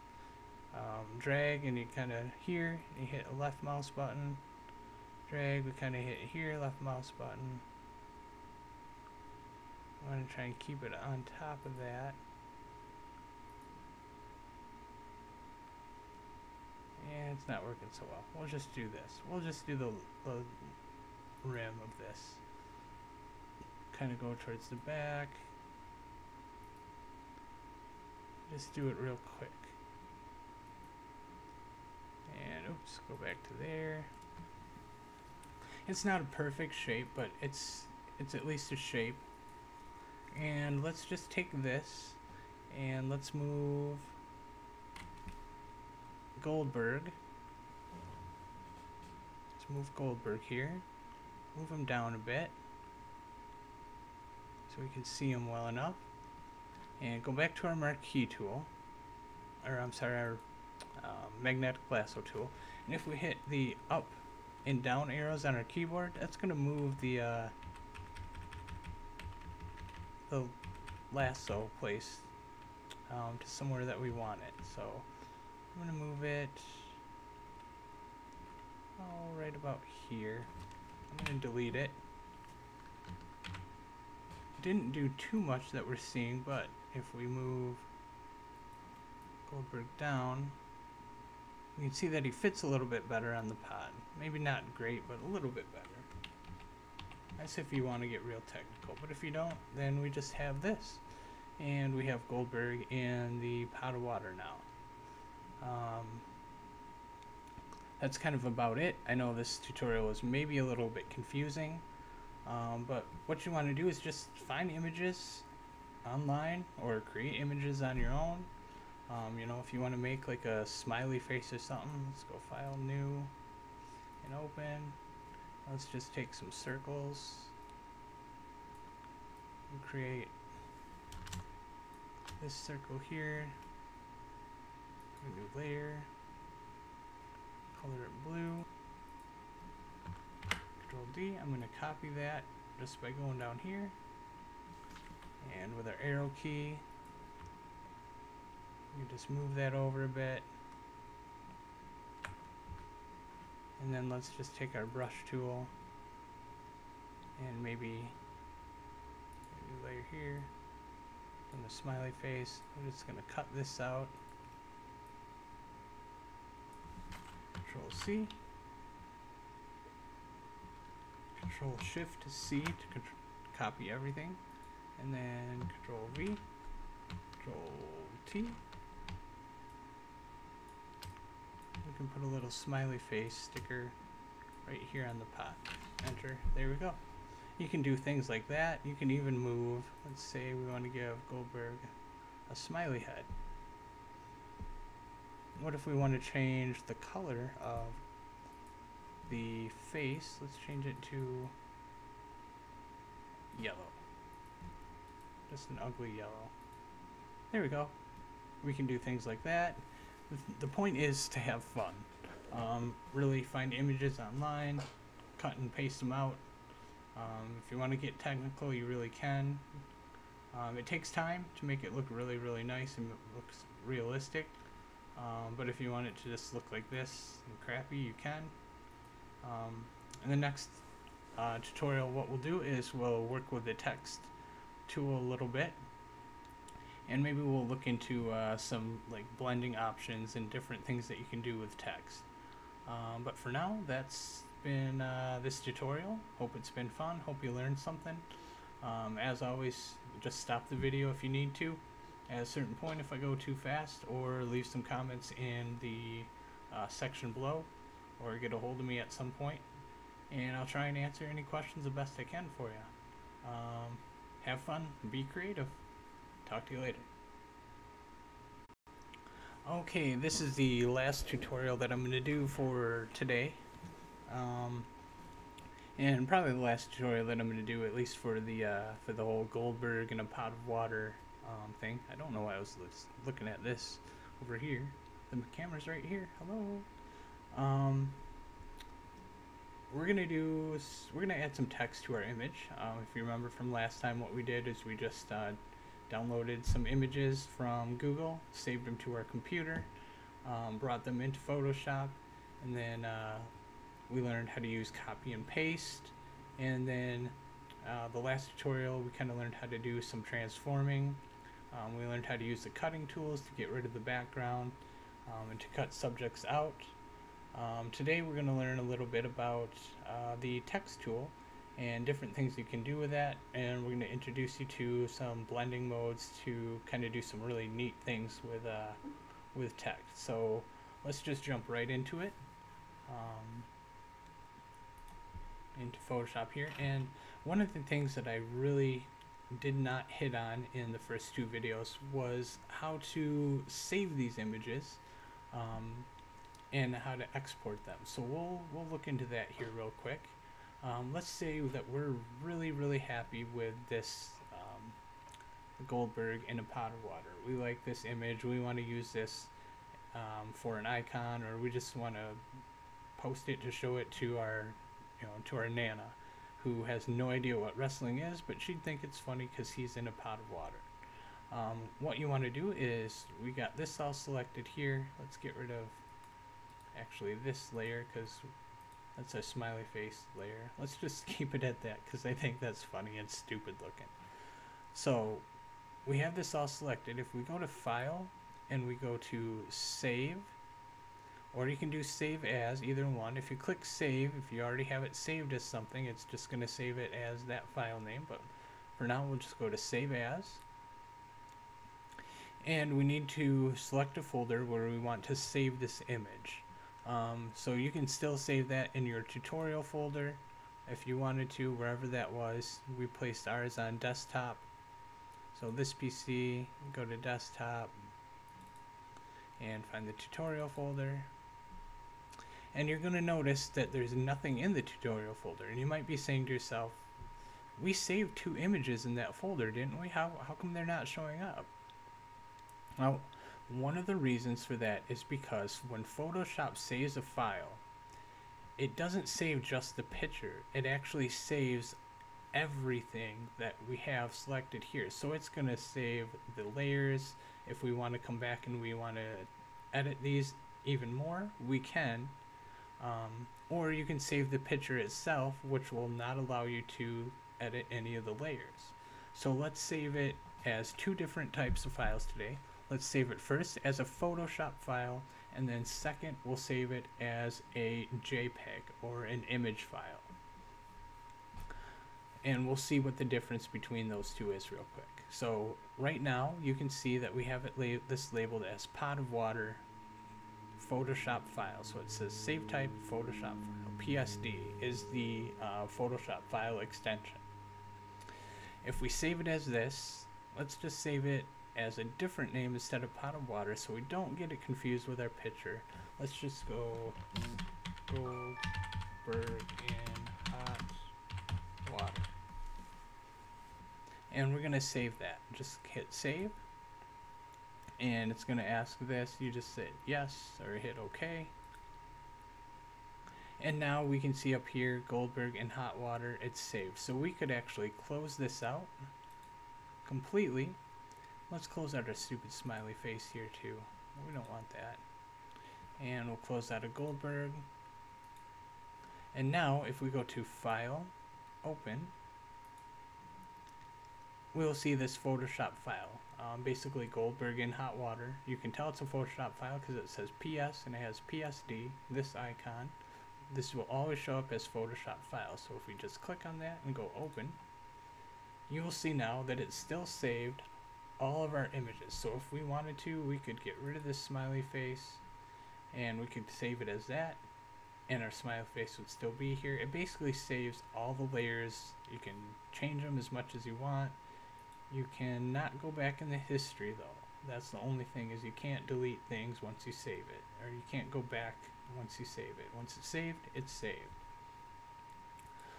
drag and you kind of here, you hit a left mouse button. Drag, we kind of hit here, left mouse button. I'm going to try and keep it on top of that. And it's not working so well. We'll just do this. We'll just do the rim of this. Kind of go towards the back. Just do it real quick. And oops, go back to there. It's not a perfect shape, but it's at least a shape. And let's just take this and let's move Goldberg. Let's move Goldberg here. Move him down a bit so we can see him well enough. And go back to our marquee tool, or I'm sorry, our magnetic lasso tool. And if we hit the up and down arrows on our keyboard, that's going to move the lasso place to somewhere that we want it. So I'm going to move it right about here. I'm going to delete it. Didn't do too much that we're seeing, but if we move Goldberg down, you can see that he fits a little bit better on the pod. Maybe not great, but a little bit better. That's if you want to get real technical, but if you don't, then we just have this. And we have Goldberg in the pot of water now. That's kind of about it. I know this tutorial is maybe a little bit confusing, but what you want to do is just find images online or create images on your own. You know, if you want to make like a smiley face or something, let's go File, New, and Open. Let's just take some circles and create this circle here. A new layer. Color it blue. Control D. I'm going to copy that just by going down here. And with our arrow key, you just move that over a bit. And then let's just take our brush tool and maybe a new layer here. And the smiley face. I'm just going to cut this out. Control C. Control Shift C to copy everything. And then Control V. Control T. We can put a little smiley face sticker right here on the pot. Enter. There we go. You can do things like that. You can even move. Let's say we want to give Goldberg a smiley head. What if we want to change the color of the face? Let's change it to yellow. Just an ugly yellow. There we go. We can do things like that. The point is to have fun. Really find images online, cut and paste them out. If you want to get technical, you really can. It takes time to make it look really, really nice and looks realistic. But if you want it to just look like this and crappy, you can. In the next tutorial, what we'll do is we'll work with the text tool a little bit. And maybe we'll look into some like blending options and different things that you can do with text. But for now, that's been this tutorial. Hope it's been fun. Hope you learned something. As always, just stop the video if you need to at a certain point if I go too fast, or leave some comments in the section below, or get a hold of me at some point, and I'll try and answer any questions the best I can for you. Have fun, be creative. Talk to you later. Okay, this is the last tutorial that I'm going to do for today. And probably the last tutorial that I'm going to do, at least for the whole Goldberg in a pot of water thing. I don't know why I was looking at this over here. The camera's right here. Hello. We're gonna add some text to our image. If you remember from last time, what we did is we just downloaded some images from Google, saved them to our computer, brought them into Photoshop, and then we learned how to use copy and paste. And then the last tutorial, we kind of learned how to do some transforming. We learned how to use the cutting tools to get rid of the background and to cut subjects out. Today we're going to learn a little bit about the text tool and different things you can do with that, and we're going to introduce you to some blending modes to kind of do some really neat things with text. So let's just jump right into it, into Photoshop here. And one of the things that I really did not hit on in the first two videos was how to save these images and how to export them. So we'll look into that here real quick. Let's say that we're really happy with this Goldberg in a pot of water. We like this image. We want to use this for an icon, or we just want to post it to show it to our, to our Nana, who has no idea what wrestling is, but she'd think it's funny because he's in a pot of water. What you want to do is, we got this all selected here. Let's get rid of actually this layer, because That's a smiley face layer. Let's just keep it at that because I think that's funny and stupid looking. So we have this all selected. If we go to File and we go to Save, or you can do Save As, either one. If you click Save, if you already have it saved as something, it's just going to save it as that file name. But for now, we'll just go to Save As. And we need to select a folder where we want to save this image. So you can still save that in your tutorial folder if you wanted to, wherever that was. We placed ours on desktop. So this PC, go to desktop and find the tutorial folder. And you're going to notice that there's nothing in the tutorial folder. And you might be saying to yourself, we saved 2 images in that folder, didn't we? How come they're not showing up? Well, one of the reasons for that is because when Photoshop saves a file, it doesn't save just the picture. It actually saves everything that we have selected here. So it's going to save the layers. If we want to come back and we want to edit these even more, we can. Or you can save the picture itself, which will not allow you to edit any of the layers. So let's save it as 2 different types of files today. Let's save it first as a Photoshop file, and then second we'll save it as a JPEG or an image file. And we'll see what the difference between those two is real quick. So right now you can see that we have it this labeled as pot of water Photoshop file. So it says save type Photoshop file. PSD is the Photoshop file extension. If we save it as this, let's just save it as a different name instead of pot of water so we don't get it confused with our picture. Let's just go Goldberg in hot water. And we're going to save that. Just hit save. And it's going to ask this. You just say yes or hit OK. And now we can see up here Goldberg in hot water. It's saved. So we could actually close this out completely. Let's close out our stupid smiley face here too. We don't want that. And we'll close out a Goldberg. And now if we go to File, Open, we'll see this Photoshop file. Basically Goldberg in hot water. You can tell it's a Photoshop file because it says PS and it has PSD, this icon. This will always show up as Photoshop file. So if we just click on that and go Open, you will see now that it's still saved all of our images. So if we wanted to, we could get rid of this smiley face and we could save it as that, and our smiley face would still be here. It basically saves all the layers. You can change them as much as you want. You cannot go back in the history though. That's the only thing, is you can't delete things once you save it, or you can't go back once you save it. Once it's saved, it's saved.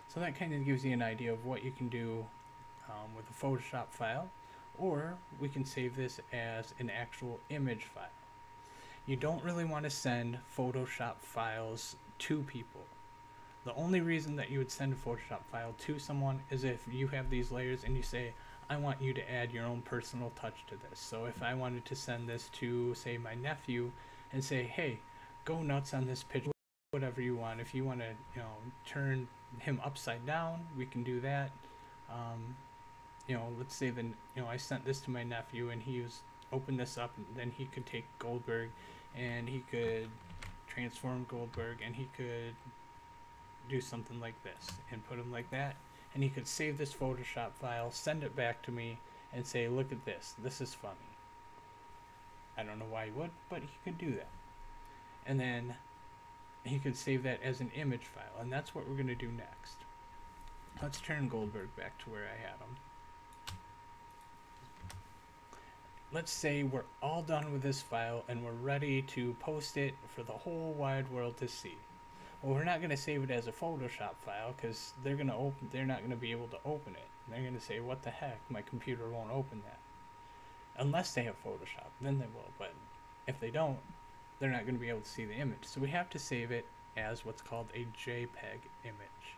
So that kind of gives you an idea of what you can do with a Photoshop file. Or we can save this as an actual image file. You don't really want to send Photoshop files to people. The only reason that you would send a Photoshop file to someone is if you have these layers and you say, I want you to add your own personal touch to this. So if I wanted to send this to, say, my nephew and say, hey, go nuts on this picture, whatever you want. If you want to, turn him upside down, we can do that. Let's say I sent this to my nephew and he opened this up, and then he could take Goldberg and he could transform Goldberg and he could do something like this and put him like that, and he could save this Photoshop file, send it back to me and say, look at this, this is funny. I don't know why he would, but he could do that. And then he could save that as an image file, and that's what we're going to do next. Let's turn Goldberg back to where I had him. Let's say we're all done with this file and we're ready to post it for the whole wide world to see. Well, we're not going to save it as a Photoshop file because they're not going to be able to open it. They're going to say, what the heck, my computer won't open that. Unless they have Photoshop, then they will. But if they don't, they're not going to be able to see the image. So we have to save it as what's called a JPEG image.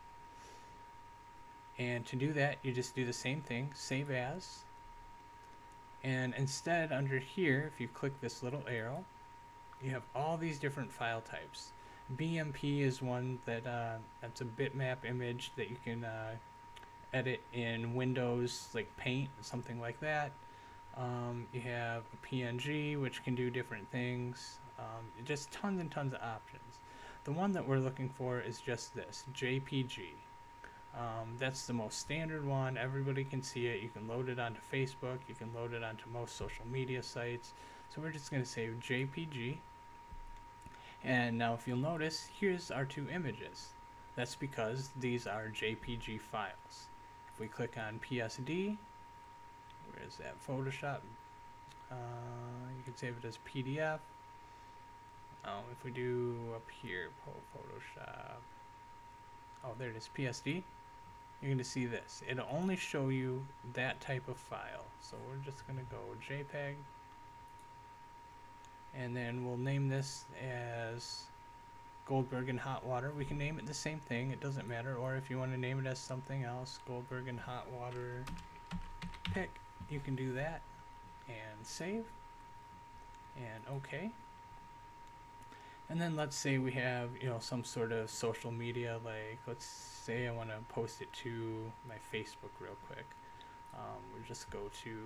And to do that, you just do the same thing, save as. And instead, under here, if you click this little arrow, you have all these different file types. BMP is one that that's a bitmap image that you can edit in Windows, like Paint, something like that. You have a PNG, which can do different things. Just tons and tons of options. The one that we're looking for is just this, JPG. That's the most standard one. Everybody can see it. You can load it onto Facebook. You can load it onto most social media sites. So we're just going to say JPG. And now if you'll notice, here's our two images. That's because these are JPG files. If we click on PSD, where is that? Photoshop. You can save it as PDF. If we do up here, Photoshop. Oh, there it is, PSD. You're going to see this. It'll only show you that type of file. So we're just going to go JPEG. And then we'll name this as Goldberg and Hot Water. We can name it the same thing. It doesn't matter. Or if you want to name it as something else, Goldberg and Hot Water pick, you can do that. And save. And OK. And then let's say we have, some sort of social media, like let's say I want to post it to my Facebook real quick. We'll just go to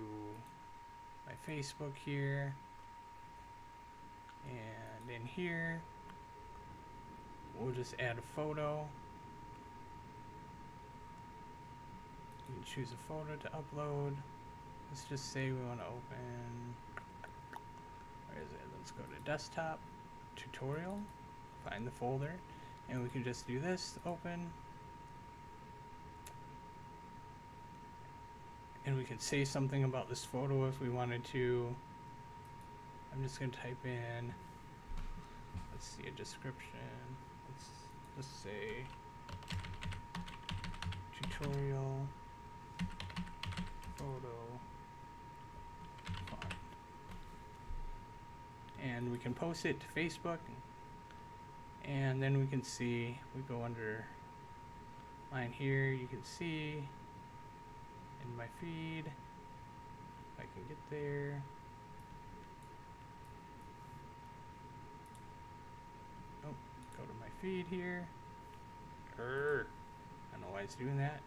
my Facebook here, and in here we'll just add a photo. You can choose a photo to upload. Let's just say we want to open, where is it? Let's go to desktop. Tutorial, find the folder, and we can just do this, open, and we could say something about this photo if we wanted to. I'm just going to type in, let's see, a description. Let's just say tutorial photo font. And we can post it to Facebook, and then we can see, we go under mine here, you can see in my feed, if I can get there. Oh, go to my feed here. I don't know why it's doing that.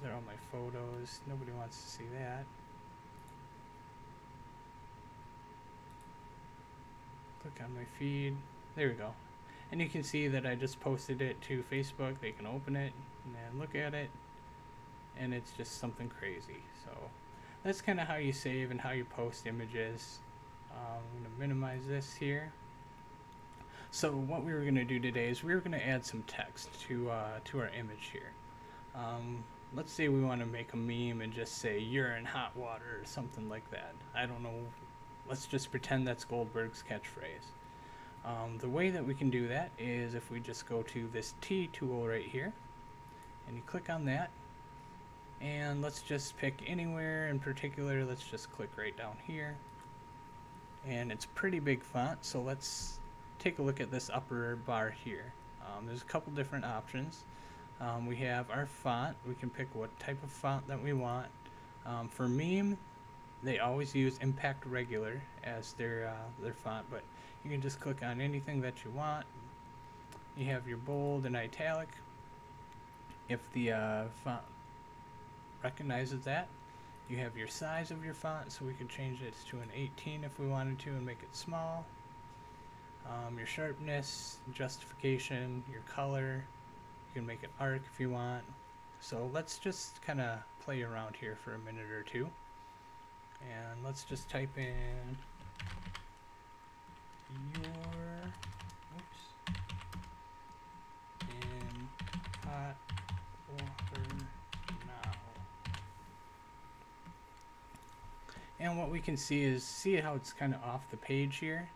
They're all my photos. Nobody wants to see that. Click on my feed. There we go. And you can see that I just posted it to Facebook. They can open it and then look at it, and it's just something crazy. So that's kind of how you save and how you post images. I'm going to minimize this here. So what we were going to do today is we were going to add some text to our image here. Let's say we want to make a meme and just say "you're in hot water" or something like that. I don't know. Let's just pretend that's Goldberg's catchphrase. The way that we can do that is if we just go to this T tool right here, and you click on that, and let's just pick anywhere in particular. Let's just click right down here, and it's pretty big font, so let's take a look at this upper bar here. There's a couple different options. We have our font. We can pick what type of font that we want. For meme, they always use Impact Regular as their font, but you can just click on anything that you want. You have your bold and italic. If the font recognizes that, you have your size of your font, so we could change it to an 18 if we wanted to and make it small. Your sharpness, justification, your color. You can make it arc if you want. So let's just kind of play around here for a minute or two. And let's just type in "your in hot water now." And what we can see is, see how it's kind of off the page here?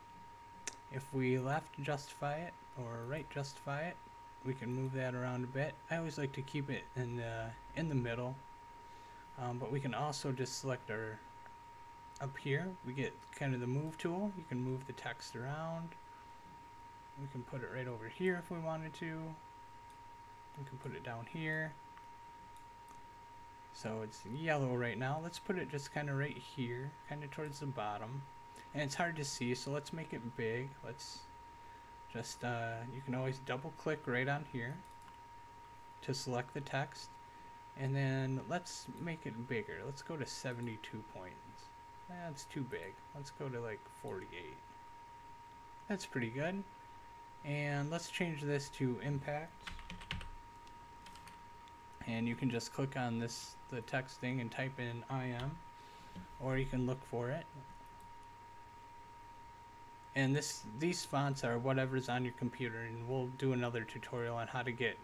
If we left justify it or right justify it, we can move that around a bit. I always like to keep it in the middle, but we can also just select our, up here we get kind of the move tool. You can move the text around. We can put it right over here if we wanted to. We can put it down here. So it's yellow right now. Let's put it just kind of right here, kind of towards the bottom. And it's hard to see, so let's make it big. Let's Just you can always double click right on here to select the text, and then let's make it bigger. Let's go to 72 points. That's too big. Let's go to like 48. That's pretty good. And let's change this to impact. And you can just click on this, the text thing, and type in IM, or you can look for it. And these fonts are whatever's on your computer, and we'll do another tutorial on how to get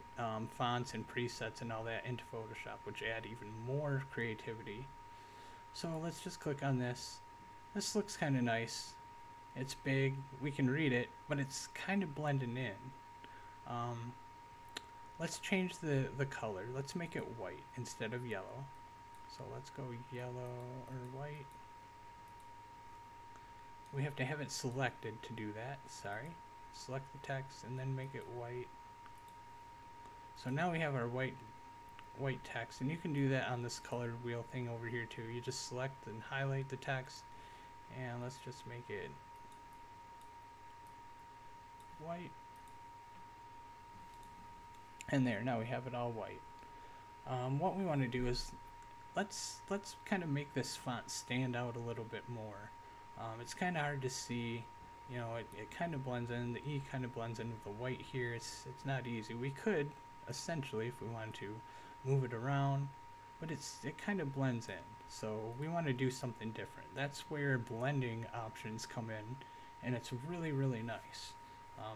fonts and presets and all that into Photoshop, which add even more creativity. So let's just click on this. This looks kind of nice. It's big, we can read it, but it's kind of blending in. Let's change the color. Let's make it white instead of yellow. So let's go yellow or white. We have to have it selected to do that, sorry. Select the text and then make it white. So now we have our white text, and you can do that on this colored wheel thing over here too. You just select and highlight the text, and let's just make it white. And there, now we have it all white. What we want to do is let's kind of make this font stand out a little bit more. It's kind of hard to see, you know, it kind of blends in, the E kind of blends in with the white here. It's not easy. We could essentially, if we wanted to, move it around, but it kind of blends in. So we want to do something different. That's where blending options come in, and it's really, really nice.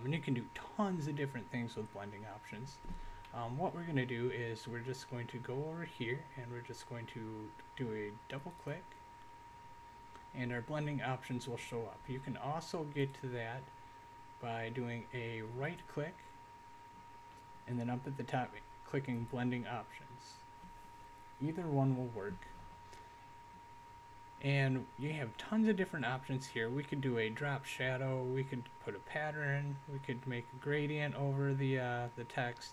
And you can do tons of different things with blending options. What we're going to do is we're just going to go over here, and we're just going to do a double click, and our blending options will show up. You can also get to that by doing a right click, and then up at the top clicking blending options. Either one will work. And you have tons of different options here. We could do a drop shadow, we could put a pattern, we could make a gradient over the text.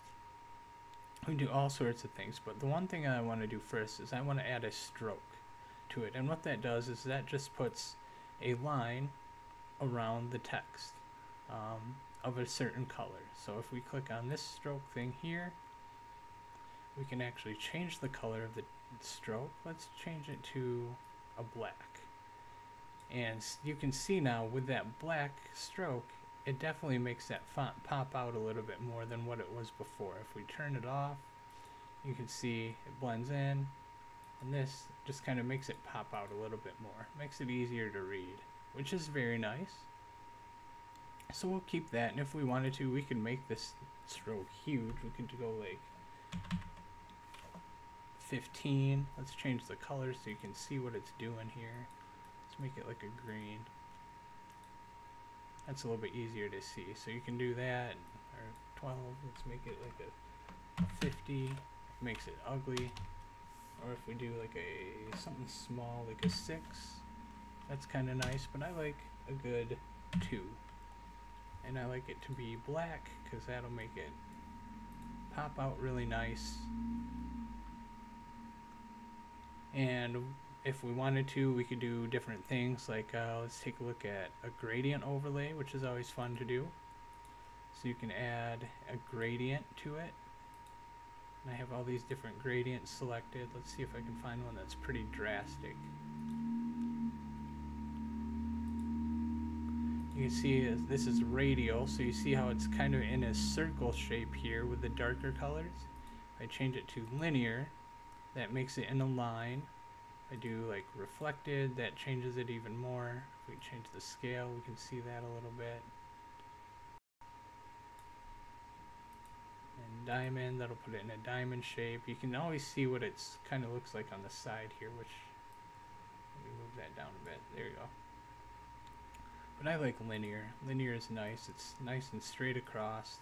We can do all sorts of things, but the one thing I want to do first is I want to add a stroke to it. And what that does is that just puts a line around the text of a certain color. So if we click on this stroke thing here, we can actually change the color of the stroke. Let's change it to a black. And you can see now with that black stroke, it definitely makes that font pop out a little bit more than what it was before. If we turn it off, you can see it blends in, and this just kind of makes it pop out a little bit more. Makes it easier to read, which is very nice. So we'll keep that, and if we wanted to, we could make this stroke huge. We could go like 15. Let's change the color so you can see what it's doing here. Let's make it like a green. That's a little bit easier to see. So you can do that, or 12. Let's make it like a 50. Makes it ugly. Or if we do like something small, like a 6, that's kind of nice. But I like a good 2. And I like it to be black because that'll make it pop out really nice. And if we wanted to, we could do different things, like let's take a look at a gradient overlay, which is always fun to do. So you can add a gradient to it. And I have all these different gradients selected. Let's see if I can find one that's pretty drastic. You can see this is radial, so you see how it's kind of in a circle shape here with the darker colors. If I change it to linear, that makes it in a line. If I do like reflected, that changes it even more. If we change the scale, we can see that a little bit. And diamond, that'll put it in a diamond shape. You can always see what it's kind of looks like on the side here, which, let me move that down a bit. There you go. But I like linear. Linear is nice. It's nice and straight across.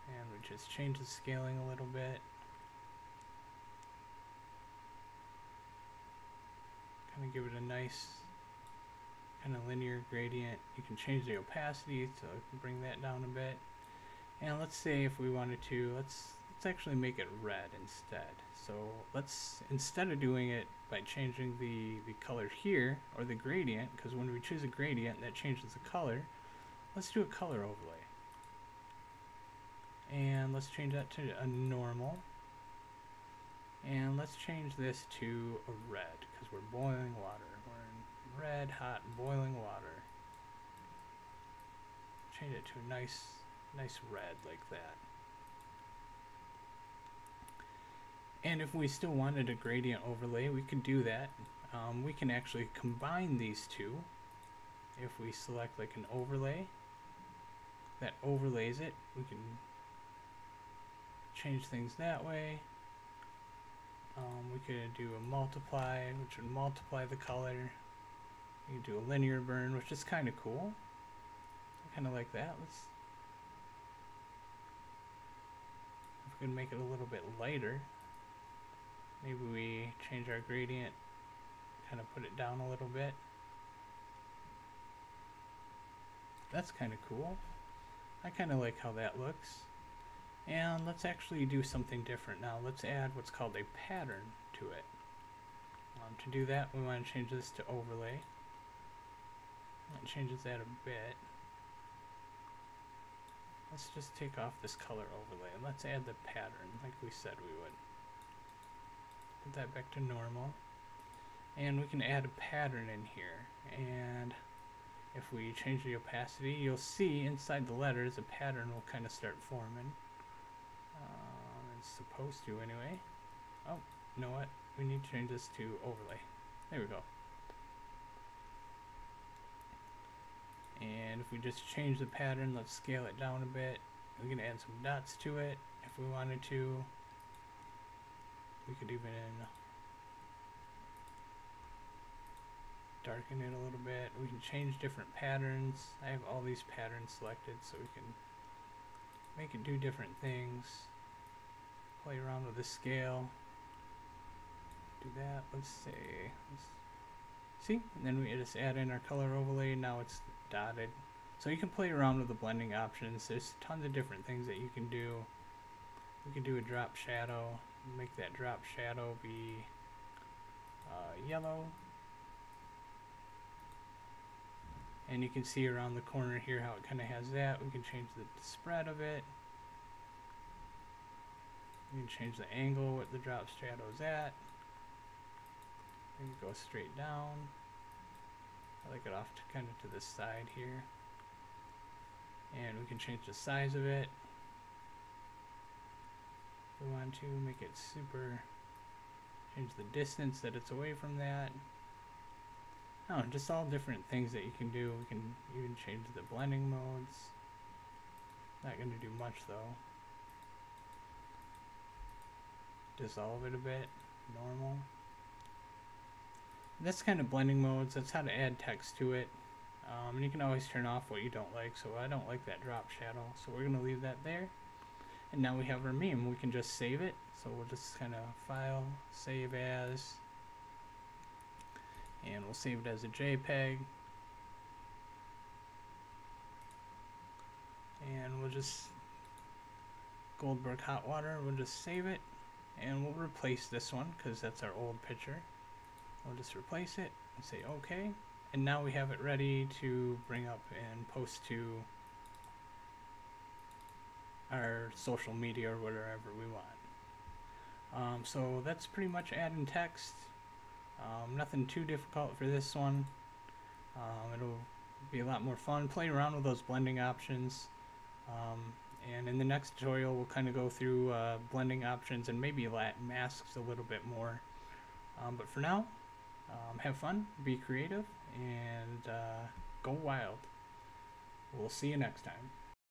And we just change the scaling a little bit. Kind of give it a nice kind of linear gradient. You can change the opacity to bring that down a bit. And let's say if we wanted to, let's actually make it red instead. So let's, instead of doing it by changing the color here, or the gradient, because when we choose a gradient that changes the color, let's do a color overlay. And let's change that to a normal. And let's change this to a red, because we're boiling water. We're in red, hot, boiling water. Change it to a nice red like that. And if we still wanted a gradient overlay, we could do that. We can actually combine these two. If we select like an overlay, that overlays it, we can change things that way. We could do a multiply, which would multiply the color. You can do a linear burn, which is kind of cool. I kind of like that. If we can make it a little bit lighter, maybe we change our gradient, kind of put it down a little bit. That's kind of cool. I kind of like how that looks. And let's actually do something different now. Let's add what's called a pattern to it. To do that, we want to change this to overlay. That changes that a bit. Let's just take off this color overlay and let's add the pattern like we said we would. Put that back to normal. And we can add a pattern in here. And if we change the opacity, you'll see inside the letters a pattern will kind of start forming. It's supposed to anyway. Oh, you know what? We need to change this to overlay. There we go. And if we just change the pattern, let's scale it down a bit. We can add some dots to it if we wanted to. We could even darken it a little bit. We can change different patterns. I have all these patterns selected so we can make it do different things. Play around with the scale. Do that. Let's say, see, and then we just add in our color overlay. Now it's dotted. So you can play around with the blending options. There's tons of different things that you can do. We can do a drop shadow. Make that drop shadow be yellow. And you can see around the corner here how it kind of has that. We can change the spread of it. You can change the angle what the drop shadow is at. You can go straight down. I like it off to kind of to the side here. And we can change the size of it. If we want to make it super, change the distance that it's away from that. Oh, just all different things that you can do. We can even change the blending modes. Not going to do much though. Dissolve it a bit, normal. That's kind of blending modes. That's how to add text to it. And you can always turn off what you don't like. So I don't like that drop shadow. So we're going to leave that there. And now we have our meme. We can just save it. So we'll just kind of file, save as. And we'll save it as a JPEG. And we'll just, Goldberg Hot Water, we'll just save it. And we'll replace this one because that's our old picture. We'll just replace it and say OK. And now we have it ready to bring up and post to our social media or whatever we want. So that's pretty much adding text. Nothing too difficult for this one. It'll be a lot more fun. Play around with those blending options. And in the next tutorial, we'll kind of go through blending options and maybe masks a little bit more. But for now, have fun, be creative, and go wild. We'll see you next time.